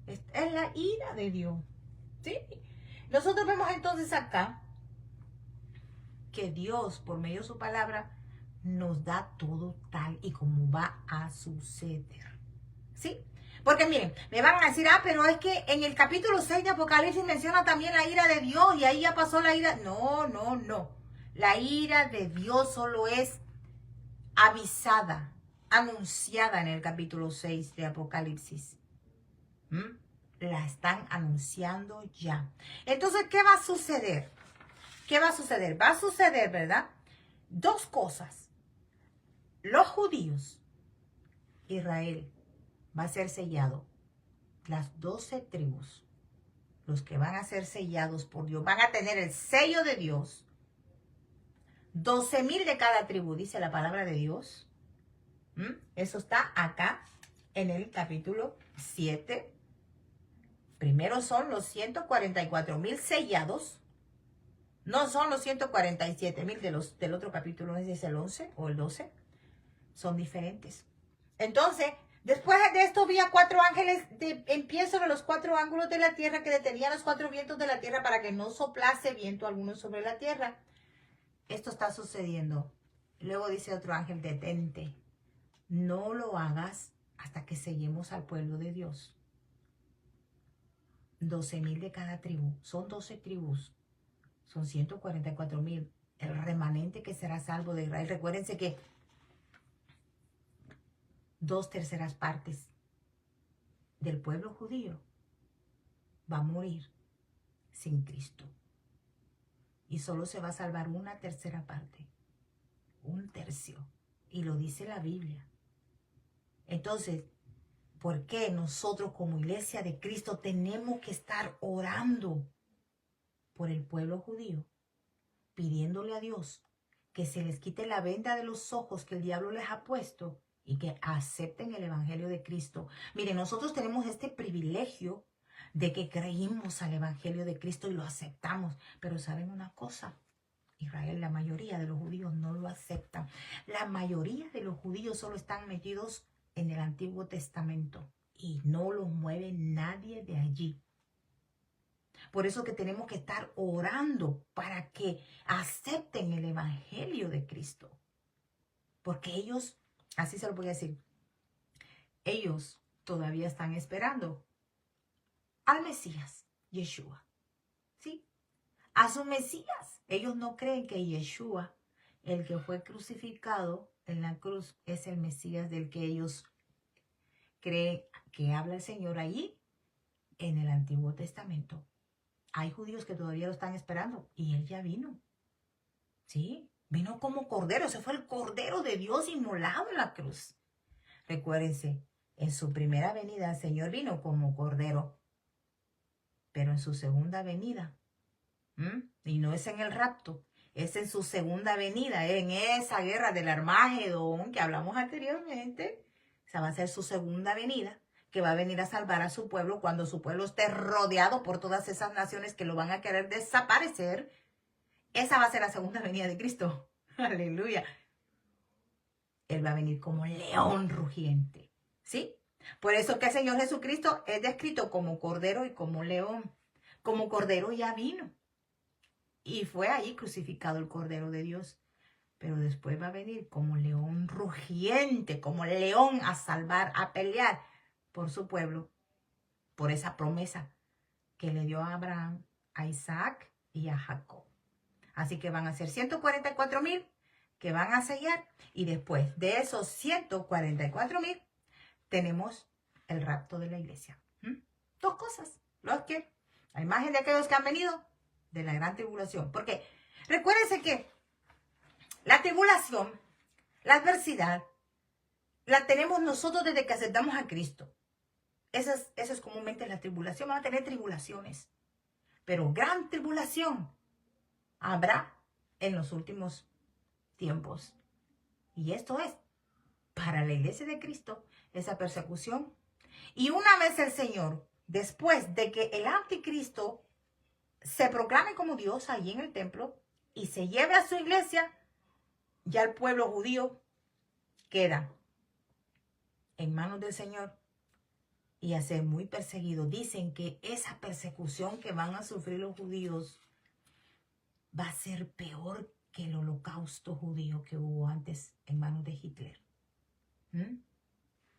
Es la ira de Dios. ¿Sí? Nosotros vemos entonces acá que Dios, por medio de su palabra, nos da todo tal y como va a suceder. ¿Sí? Porque miren, me van a decir, pero es que en el capítulo 6 de Apocalipsis menciona también la ira de Dios y ahí ya pasó la ira. No, no, no. La ira de Dios solo es avisada, anunciada en el capítulo 6 de Apocalipsis. ¿Mm? La están anunciando ya. Entonces, ¿qué va a suceder? ¿Qué va a suceder? Va a suceder, ¿verdad? Dos cosas. Los judíos, Israel, va a ser sellado. Las 12 tribus, los que van a ser sellados por Dios, van a tener el sello de Dios. 12,000 de cada tribu, dice la palabra de Dios. Eso está acá en el capítulo 7. Primero son los 144,000 sellados. No son los 147,000 del otro capítulo, no sé si es el 11 o el 12. Son diferentes. Entonces, después de esto vi a 4 ángeles en pie sobre los 4 ángulos de la tierra que detenían los 4 vientos de la tierra para que no soplase viento alguno sobre la tierra. Esto está sucediendo. Luego dice otro ángel, detente. No lo hagas hasta que sellemos al pueblo de Dios. 12,000 de cada tribu. Son 12 tribus. Son 144,000. El remanente que será salvo de Israel. Recuérdense que 2/3 partes del pueblo judío va a morir sin Cristo. Y solo se va a salvar 1/3 parte. 1/3. Y lo dice la Biblia. Entonces, ¿por qué nosotros como iglesia de Cristo tenemos que estar orando por el pueblo judío? Pidiéndole a Dios que se les quite la venda de los ojos que el diablo les ha puesto y que acepten el evangelio de Cristo. Miren, nosotros tenemos este privilegio de que creímos al evangelio de Cristo y lo aceptamos. Pero ¿saben una cosa? Israel, la mayoría de los judíos no lo aceptan. La mayoría de los judíos solo están metidos en el Antiguo Testamento y no los mueve nadie de allí. Por eso que tenemos que estar orando para que acepten el evangelio de Cristo. Porque ellos, así se lo voy a decir, ellos todavía están esperando al Mesías, Yeshua. ¿Sí? A su Mesías. Ellos no creen que Yeshua, el que fue crucificado en la cruz, es el Mesías del que ellos creen que habla el Señor allí en el Antiguo Testamento. Hay judíos que todavía lo están esperando y Él ya vino. ¿Sí? Vino como cordero. Ese fue el cordero de Dios inmolado en la cruz. Recuérdense, en su primera venida el Señor vino como cordero. Pero en su segunda venida, y no es en el rapto, es en su segunda venida, en esa guerra del Armagedón que hablamos anteriormente. Esa va a ser su segunda venida, que va a venir a salvar a su pueblo cuando su pueblo esté rodeado por todas esas naciones que lo van a querer desaparecer. Esa va a ser la segunda venida de Cristo. Aleluya. Él va a venir como león rugiente. ¿Sí? Por eso que el Señor Jesucristo es descrito como cordero y como león. Como cordero ya vino. Y fue allí crucificado el Cordero de Dios. Pero después va a venir como león rugiente, como león a salvar, a pelear por su pueblo, por esa promesa que le dio a Abraham, a Isaac y a Jacob. Así que van a ser 144,000 que van a sellar. Y después de esos 144,000 tenemos el rapto de la iglesia. Dos cosas. La imagen de aquellos que han venido de la gran tribulación. Porque recuérdense que la tribulación, la adversidad, la tenemos nosotros desde que aceptamos a Cristo. Esa es comúnmente la tribulación. Van a tener tribulaciones. Pero gran tribulación habrá en los últimos tiempos. Y esto es para la iglesia de Cristo, esa persecución. Y una vez el Señor, después de que el anticristo se proclame como Dios allí en el templo y se lleve a su iglesia, ya el pueblo judío queda en manos del Señor y a ser muy perseguido. Dicen que esa persecución que van a sufrir los judíos va a ser peor que el holocausto judío que hubo antes en manos de Hitler.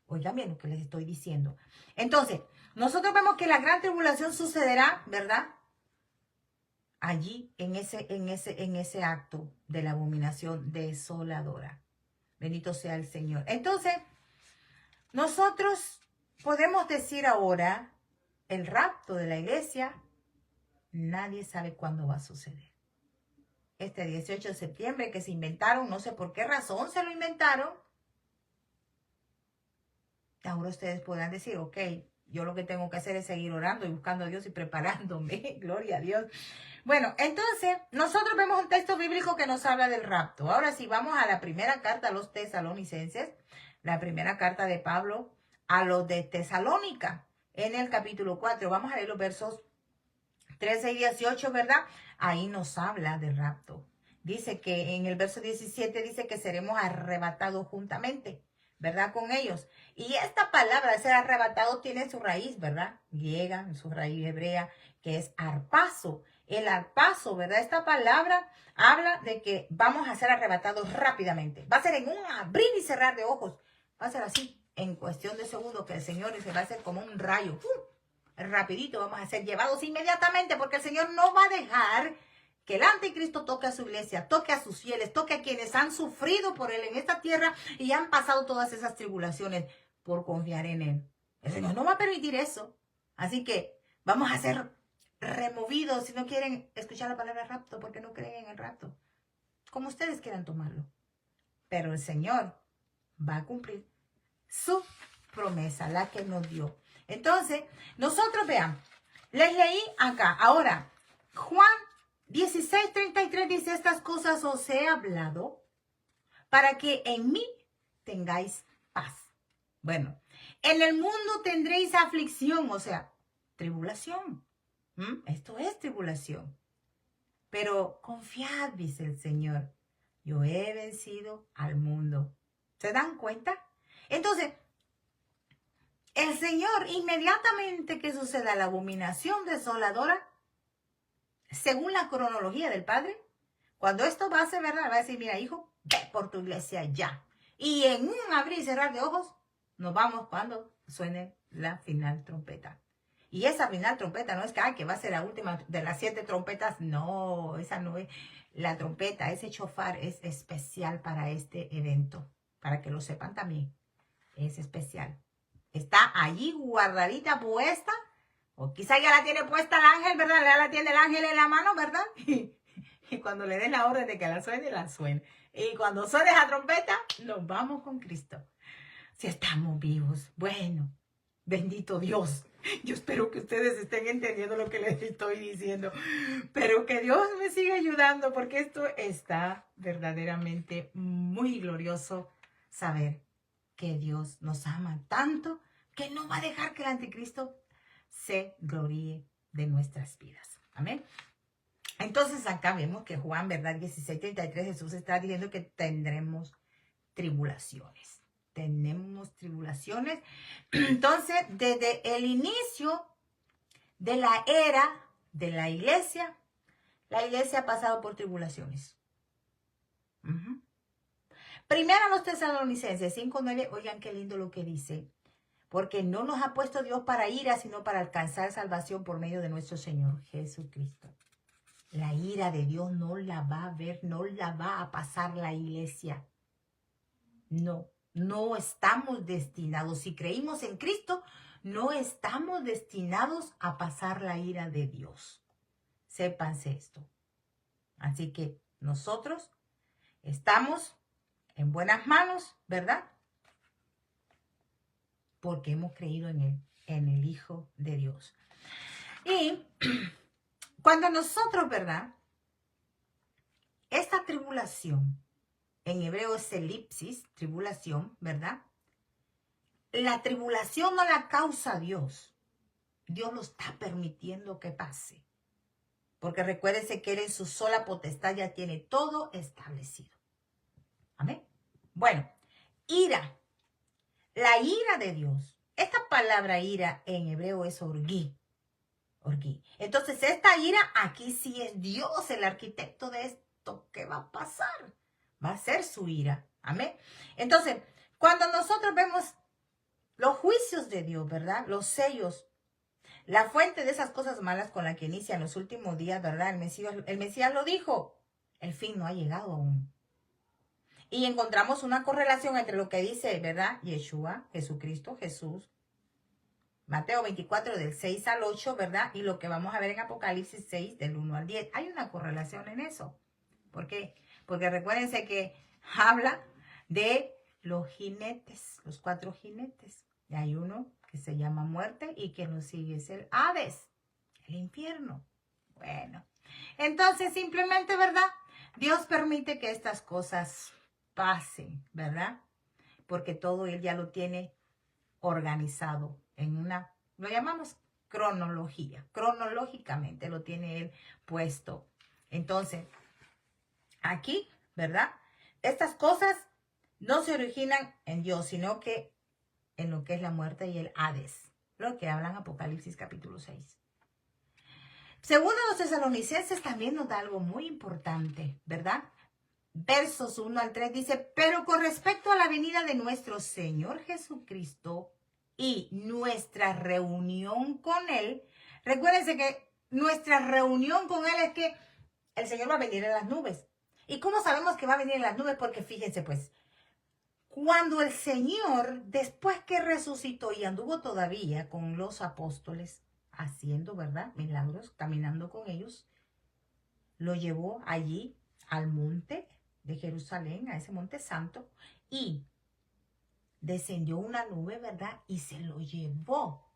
Oigan bien lo que les estoy diciendo. Entonces, nosotros vemos que la gran tribulación sucederá, ¿verdad? Allí, en ese acto de la abominación desoladora. Bendito sea el Señor. Entonces, nosotros podemos decir ahora, el rapto de la iglesia, nadie sabe cuándo va a suceder. Este 18 de septiembre que se inventaron, no sé por qué razón se lo inventaron. Ahora ustedes podrán decir, ok, yo lo que tengo que hacer es seguir orando y buscando a Dios y preparándome. Gloria a Dios. Bueno, entonces, nosotros vemos un texto bíblico que nos habla del rapto. Ahora sí, vamos a la primera carta a los tesalonicenses, la primera carta de Pablo a los de Tesalónica, en el capítulo 4. Vamos a leer los versos 13 y 18, ¿verdad? Ahí nos habla del rapto. Dice que en el verso 17 dice que seremos arrebatados juntamente, ¿verdad? Con ellos. Y esta palabra de ser arrebatado tiene su raíz, ¿verdad? Griega, su raíz hebrea, que es arpazo. El arpazo, ¿verdad? Esta palabra habla de que vamos a ser arrebatados rápidamente. Va a ser en un abrir y cerrar de ojos. Va a ser así, en cuestión de segundos, que el Señor se va a hacer como un rayo. Rapidito vamos a ser llevados inmediatamente, porque el Señor no va a dejar que el anticristo toque a su iglesia, toque a sus fieles, toque a quienes han sufrido por él en esta tierra y han pasado todas esas tribulaciones por confiar en él. El Señor no va a permitir eso. Así que vamos a ser removidos si no quieren escuchar la palabra rapto, porque no creen en el rapto. Como ustedes quieran tomarlo. Pero el Señor va a cumplir su promesa, la que nos dio. Entonces, nosotros vean, les leí acá. Ahora, Juan 16:33 dice, estas cosas os he hablado para que en mí tengáis paz. Bueno, en el mundo tendréis aflicción, o sea, tribulación. Esto es tribulación. Pero confiad, dice el Señor, yo he vencido al mundo. ¿Se dan cuenta? Entonces, el Señor, inmediatamente que suceda la abominación desoladora, según la cronología del Padre, cuando esto va a ser verdad, va a decir, mira, hijo, ve por tu iglesia ya. Y en un abrir y cerrar de ojos, nos vamos cuando suene la final trompeta. Y esa final trompeta no es que va a ser la última de las 7 trompetas. No, esa no es la trompeta. Ese chofar es especial para este evento. Para que lo sepan también. Es especial. Está allí guardadita, puesta. O quizá ya la tiene puesta el ángel, ¿verdad? Ya la tiene el ángel en la mano, ¿verdad? Y cuando le den la orden de que la suene. Y cuando suene esa trompeta, nos vamos con Cristo. Si estamos vivos. Bueno, bendito Dios. Yo espero que ustedes estén entendiendo lo que les estoy diciendo. Pero que Dios me siga ayudando, porque esto está verdaderamente muy glorioso saber que Dios nos ama tanto que no va a dejar que el anticristo se gloríe de nuestras vidas. Amén. Entonces acá vemos que Juan, ¿verdad? 16:33, Jesús está diciendo que tendremos tribulaciones. Tenemos tribulaciones. Entonces, desde el inicio de la era de la iglesia ha pasado por tribulaciones. Primero a los tesalonicenses 5:9, oigan qué lindo lo que dice. Porque no nos ha puesto Dios para ira, sino para alcanzar salvación por medio de nuestro Señor Jesucristo. La ira de Dios no la va a ver, no la va a pasar la iglesia. No estamos destinados. Si creímos en Cristo, no estamos destinados a pasar la ira de Dios. Sépanse esto. Así que nosotros estamos en buenas manos, ¿verdad? Porque hemos creído en Él, en el Hijo de Dios. Y cuando nosotros, ¿verdad? Esta tribulación, en hebreo es elipsis, tribulación, ¿verdad? La tribulación no la causa Dios. Dios lo está permitiendo que pase. Porque recuérdense que Él en su sola potestad ya tiene todo establecido. Amén. Bueno, ira. La ira de Dios. Esta palabra ira en hebreo es orgí. Orgí. Entonces, esta ira aquí sí es Dios el arquitecto de esto que va a pasar. Va a ser su ira. Amén. Entonces, cuando nosotros vemos los juicios de Dios, ¿verdad? Los sellos, la fuente de esas cosas malas con la que inician los últimos días, ¿verdad? El Mesías lo dijo, el fin no ha llegado aún. Y encontramos una correlación entre lo que dice, ¿verdad? Yeshua, Jesucristo, Jesús, Mateo 24 del 6 al 8, ¿verdad? Y lo que vamos a ver en Apocalipsis 6 del 1 al 10. Hay una correlación en eso. ¿Por qué? Porque recuérdense que habla de los jinetes, los 4 jinetes. Y hay uno que se llama muerte y que nos sigue es el Hades, el infierno. Bueno, entonces simplemente, ¿verdad? Dios permite que estas cosas pasen, ¿verdad? Porque todo Él ya lo tiene organizado en una, lo llamamos cronología. Cronológicamente lo tiene Él puesto. Entonces, aquí, ¿verdad? Estas cosas no se originan en Dios, sino que en lo que es la muerte y el Hades, lo que hablan Apocalipsis capítulo 6. Segundo los Tesalonicenses también nos da algo muy importante, ¿verdad? Versos 1 al 3 dice, pero con respecto a la venida de nuestro Señor Jesucristo y nuestra reunión con Él, recuérdense que nuestra reunión con Él es que el Señor va a venir en las nubes. ¿Y cómo sabemos que va a venir en las nubes? Porque fíjense pues, cuando el Señor, después que resucitó y anduvo todavía con los apóstoles, haciendo, ¿verdad?, milagros, caminando con ellos, lo llevó allí al monte de Jerusalén, a ese monte santo, y descendió una nube, ¿verdad? Y se lo llevó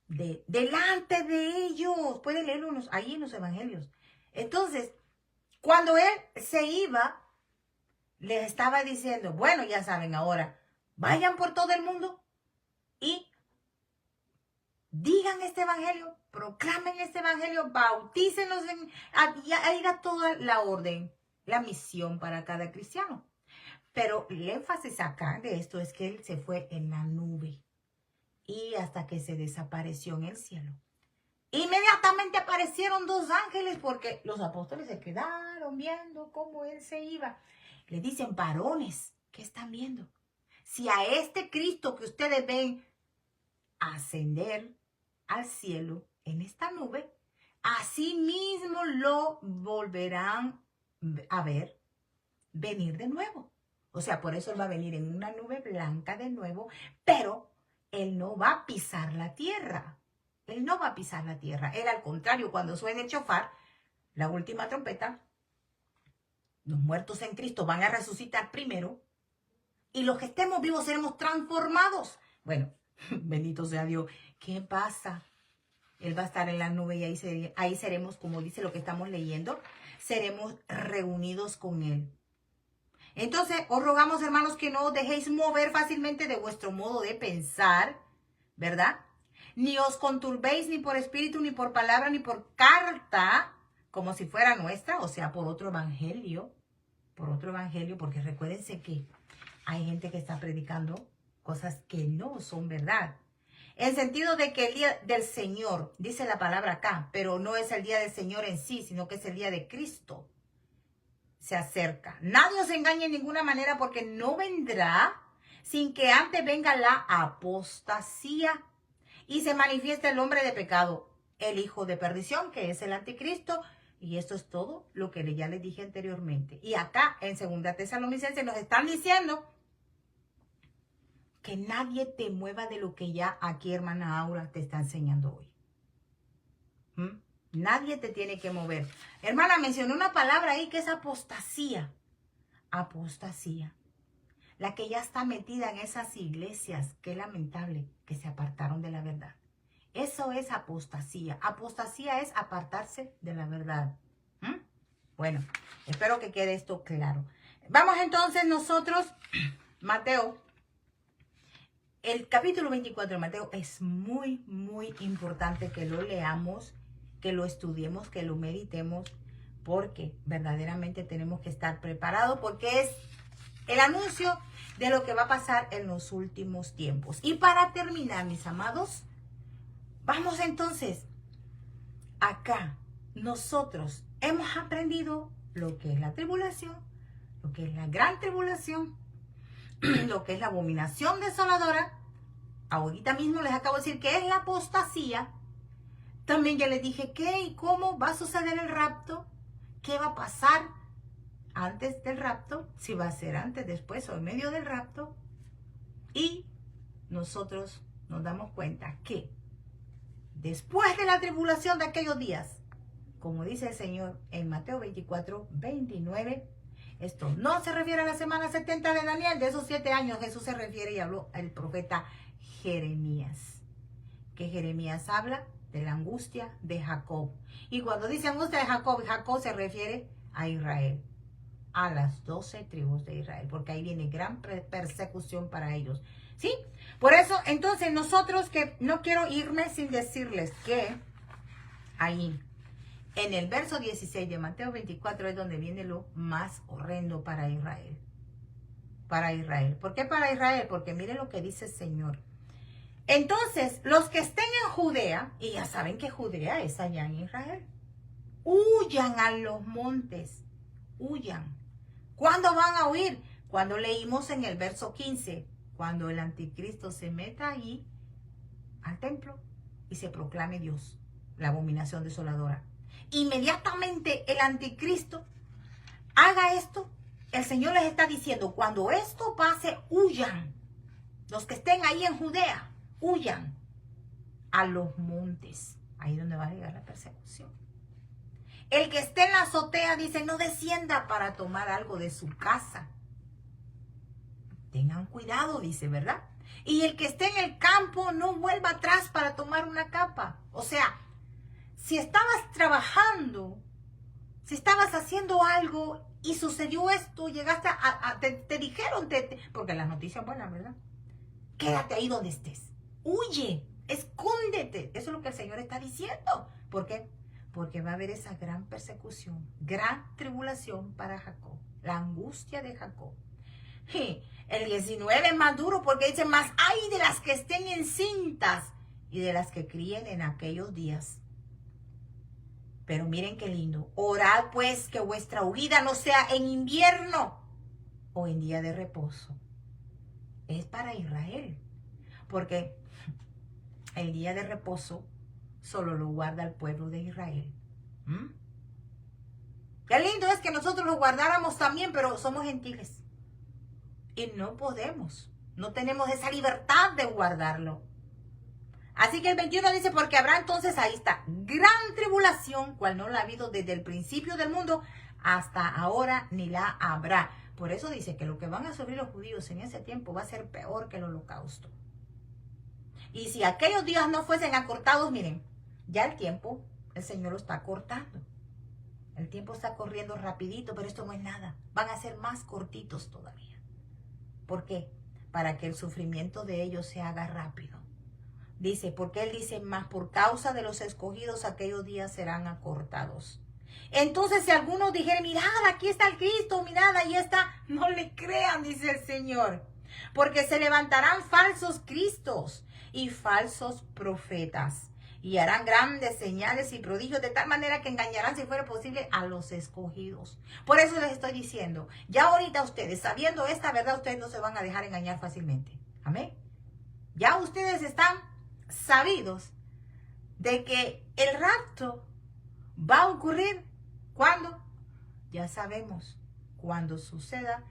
delante de ellos. Pueden leerlo ahí en los evangelios. Entonces, cuando él se iba, les estaba diciendo, bueno, ya saben ahora, vayan por todo el mundo y digan este evangelio, proclamen este evangelio, bautícenlos, ahí da toda la orden, la misión para cada cristiano. Pero el énfasis acá de esto es que él se fue en la nube y hasta que se desapareció en el cielo. Inmediatamente aparecieron 2 ángeles porque los apóstoles se quedaron viendo cómo él se iba. Le dicen, varones, ¿qué están viendo? Si a este Cristo que ustedes ven ascender al cielo en esta nube, así mismo lo volverán a ver venir de nuevo. O sea, por eso él va a venir en una nube blanca de nuevo, pero él no va a pisar la tierra. Él no va a pisar la tierra. Él, al contrario, cuando suene el shofar, la última trompeta, los muertos en Cristo van a resucitar primero y los que estemos vivos seremos transformados. Bueno, bendito sea Dios. ¿Qué pasa? Él va a estar en la nube y ahí seremos, como dice lo que estamos leyendo, seremos reunidos con él. Entonces, os rogamos, hermanos, que no os dejéis mover fácilmente de vuestro modo de pensar, ¿verdad? Ni os conturbéis ni por espíritu, ni por palabra, ni por carta, como si fuera nuestra, o sea, por otro evangelio, porque recuérdense que hay gente que está predicando cosas que no son verdad. En sentido de que el día del Señor, dice la palabra acá, pero no es el día del Señor en sí, sino que es el día de Cristo. Se acerca. Nadie os engañe en ninguna manera porque no vendrá sin que antes venga la apostasía y se manifieste el hombre de pecado, el hijo de perdición, que es el anticristo. Y esto es todo lo que ya les dije anteriormente. Y acá en 2 Tesalonicenses nos están diciendo que nadie te mueva de lo que ya aquí hermana Aura te está enseñando hoy. Nadie te tiene que mover. Hermana, mencionó una palabra ahí que es apostasía. Apostasía. La que ya está metida en esas iglesias, qué lamentable, que se apartaron de la verdad. Eso es apostasía. Apostasía es apartarse de la verdad. Bueno, espero que quede esto claro. Vamos entonces nosotros, Mateo. El capítulo 24 de Mateo es muy, muy importante que lo leamos, que lo estudiemos, que lo meditemos, porque verdaderamente tenemos que estar preparados, porque es el anuncio de lo que va a pasar en los últimos tiempos. Y para terminar, mis amados, vamos entonces, acá nosotros hemos aprendido lo que es la tribulación, lo que es la gran tribulación, lo que es la abominación desoladora, Ahorita mismo les acabo de decir qué es la apostasía. También ya les dije qué y cómo va a suceder el rapto, qué va a pasar antes del rapto, si va a ser antes, después o en medio del rapto. Y nosotros nos damos cuenta que después de la tribulación de aquellos días, como dice el Señor en Mateo 24, 29, esto no se refiere a la semana 70 de Daniel, de esos 7 años Jesús se refiere y habló el profeta Jeremías. Que Jeremías habla de la angustia de Jacob. Y cuando dice angustia de Jacob, Jacob se refiere a Israel, a las 12 tribus de Israel, porque ahí viene gran persecución para ellos. ¿Sí? Por eso, entonces, nosotros que no quiero irme sin decirles que ahí, en el verso 16 de Mateo 24 es donde viene lo más horrendo para Israel. Para Israel. ¿Por qué para Israel? Porque mire lo que dice el Señor. Entonces, los que estén en Judea, y ya saben que Judea es allá en Israel, huyan a los montes, huyan. ¿Cuándo van a huir? Cuando leímos en el verso 15, cuando el anticristo se meta ahí al templo y se proclame Dios, la abominación desoladora. Inmediatamente el anticristo haga esto, el Señor les está diciendo, cuando esto pase, huyan. Los que estén ahí en Judea, huyan a los montes. Ahí donde va a llegar la persecución. El que esté en la azotea dice, no descienda para tomar algo de su casa. Tengan cuidado, dice, ¿verdad? Y el que esté en el campo no vuelva atrás para tomar una capa. O sea, si estabas trabajando, si estabas haciendo algo y sucedió esto, llegaste te dijeron, porque las noticias buenas, ¿verdad? Quédate ahí donde estés. Huye, escóndete. Eso es lo que el Señor está diciendo. ¿Por qué? Porque va a haber esa gran persecución, gran tribulación para Jacob, la angustia de Jacob. Y el 19 es más duro porque dice, más hay de las que estén encintas y de las que críen en aquellos días. Pero miren qué lindo. Orad pues que vuestra huida no sea en invierno o en día de reposo. Es para Israel. Porque el día de reposo solo lo guarda el pueblo de Israel. Qué lindo es que nosotros lo guardáramos también, pero somos gentiles. Y no podemos. No tenemos esa libertad de guardarlo. Así que el 21 dice, porque habrá entonces, ahí está, gran tribulación, cual no la ha habido desde el principio del mundo hasta ahora, ni la habrá. Por eso dice que lo que van a sufrir los judíos en ese tiempo va a ser peor que el holocausto. Y si aquellos días no fuesen acortados, miren, ya el tiempo, el Señor lo está acortando. El tiempo está corriendo rapidito, pero esto no es nada. Van a ser más cortitos todavía. ¿Por qué? Para que el sufrimiento de ellos se haga rápido. Dice, porque Él dice, más por causa de los escogidos aquellos días serán acortados. Entonces, si algunos dijeren, mirad, aquí está el Cristo, mirad, ahí está, no le crean, dice el Señor. Porque se levantarán falsos cristos y falsos profetas. Y harán grandes señales y prodigios de tal manera que engañarán, si fuera posible, a los escogidos. Por eso les estoy diciendo, ya ahorita ustedes, sabiendo esta verdad, ustedes no se van a dejar engañar fácilmente. Amén. Ya ustedes están sabidos de que el rapto va a ocurrir. ¿Cuándo? Ya sabemos. Cuando suceda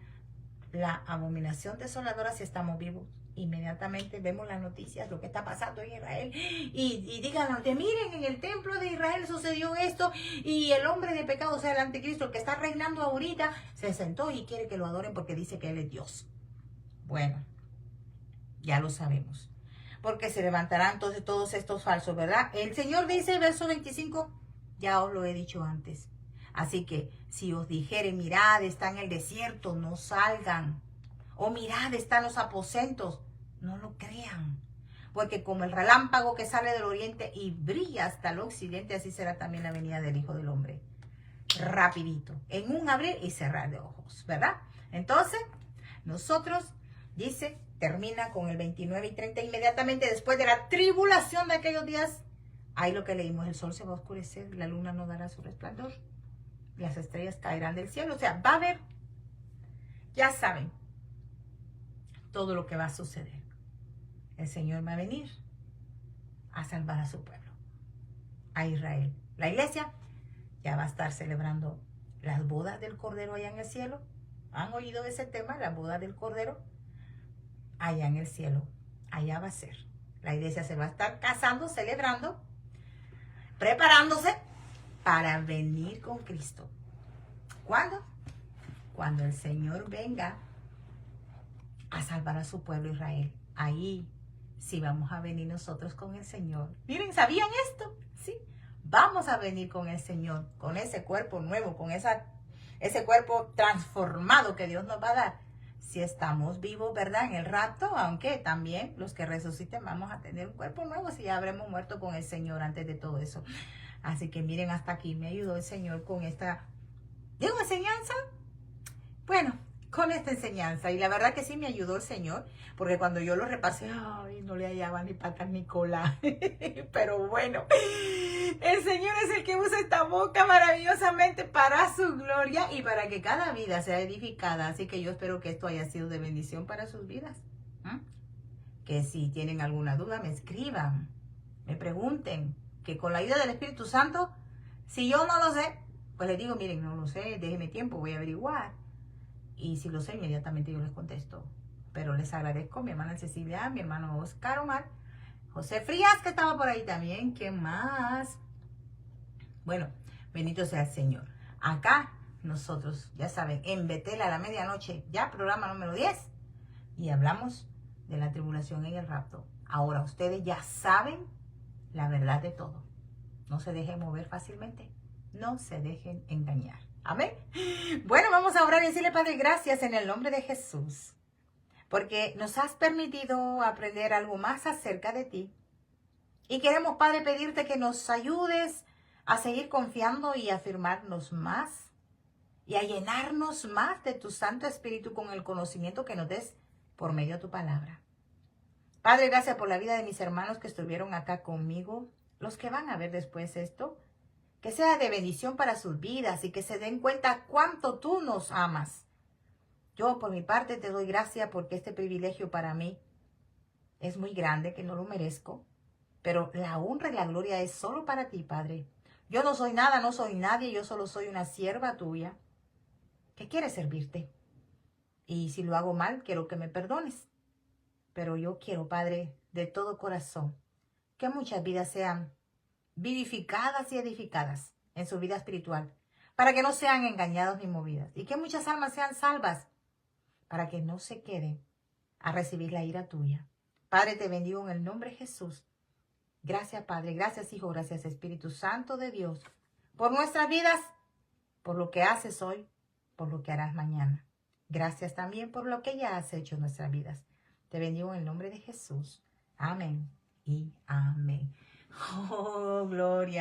la abominación desoladora, si estamos vivos. Inmediatamente vemos las noticias, lo que está pasando en Israel. Y díganos, miren, en el templo de Israel sucedió esto. Y el hombre de pecado, o sea, el anticristo, el que está reinando ahorita, se sentó y quiere que lo adoren porque dice que Él es Dios. Bueno, ya lo sabemos. Porque se levantarán entonces todos estos falsos, ¿verdad? El Señor dice, verso 25, ya os lo he dicho antes. Así que si os dijere, mirad, está en el desierto, no salgan. O mirad, está en los aposentos, no lo crean. Porque como el relámpago que sale del oriente y brilla hasta el occidente, así será también la venida del Hijo del Hombre. Rapidito, en un abrir y cerrar de ojos, ¿verdad? Entonces, nosotros, dice, termina con el 29 y 30 inmediatamente después de la tribulación de aquellos días. Ahí lo que leímos, el sol se va a oscurecer, la luna no dará su resplandor, las estrellas caerán del cielo. O sea, va a haber, ya saben, todo lo que va a suceder. el Señor va a venir a salvar a su pueblo, a Israel. La iglesia ya va a estar celebrando las bodas del Cordero allá en el cielo. ¿Han oído ese tema? Las bodas del Cordero allá en el cielo. Allá va a ser. La iglesia se va a estar casando, celebrando, preparándose para venir con Cristo. ¿Cuándo? Cuando el Señor venga a salvar a su pueblo Israel. Ahí sí vamos a venir nosotros con el Señor. Miren, ¿sabían esto? Sí. Vamos a venir con el Señor, con ese cuerpo nuevo, con ese cuerpo transformado que Dios nos va a dar. Si estamos vivos, ¿verdad? En el rapto, aunque también los que resuciten vamos a tener un cuerpo nuevo si ya habremos muerto con el Señor antes de todo eso. Así que miren, hasta aquí me ayudó el Señor con esta, ¿digo enseñanza? Bueno, con esta enseñanza. Y la verdad que sí me ayudó el Señor, porque cuando yo lo repasé, ay, no le hallaba ni patas ni cola. Pero bueno, el Señor es el que usa esta boca maravillosamente para su gloria y para que cada vida sea edificada. Así que yo espero que esto haya sido de bendición para sus vidas. Que si tienen alguna duda, me escriban, me pregunten, que con la ayuda del Espíritu Santo, si yo no lo sé, pues les digo, miren, no lo sé, déjenme tiempo, voy a averiguar. Y si lo sé, inmediatamente yo les contesto. Pero les agradezco, mi hermana Cecilia, mi hermano Oscar Omar, José Frías, que estaba por ahí también. ¿Quién más? Bueno, bendito sea el Señor. Acá nosotros, ya saben, en Betel a la medianoche, ya programa número 10. Y hablamos de la tribulación en el rapto. Ahora ustedes ya saben la verdad de todo. No se dejen mover fácilmente. No se dejen engañar. Amén. Bueno, vamos a orar y decirle, Padre, gracias en el nombre de Jesús, porque nos has permitido aprender algo más acerca de ti. Y queremos, Padre, pedirte que nos ayudes a seguir confiando y afirmarnos más y a llenarnos más de tu Santo Espíritu con el conocimiento que nos des por medio de tu palabra. Padre, gracias por la vida de mis hermanos que estuvieron acá conmigo, los que van a ver después esto. Que sea de bendición para sus vidas y que se den cuenta cuánto tú nos amas. Yo, por mi parte, te doy gracias porque este privilegio para mí es muy grande, que no lo merezco. Pero la honra y la gloria es solo para ti, Padre. Yo no soy nada, no soy nadie, yo solo soy una sierva tuya que quiere servirte. Y si lo hago mal, quiero que me perdones. Pero yo quiero, Padre, de todo corazón, que muchas vidas sean vivificadas y edificadas en su vida espiritual, para que no sean engañados ni movidas, y que muchas almas sean salvas, para que no se queden a recibir la ira tuya. Padre, te bendigo en el nombre de Jesús. Gracias, Padre, gracias, Hijo, gracias, Espíritu Santo de Dios, por nuestras vidas, por lo que haces hoy, por lo que harás mañana. Gracias también por lo que ya has hecho en nuestras vidas. Te bendigo en el nombre de Jesús. Amén y amén. Oh, gloria.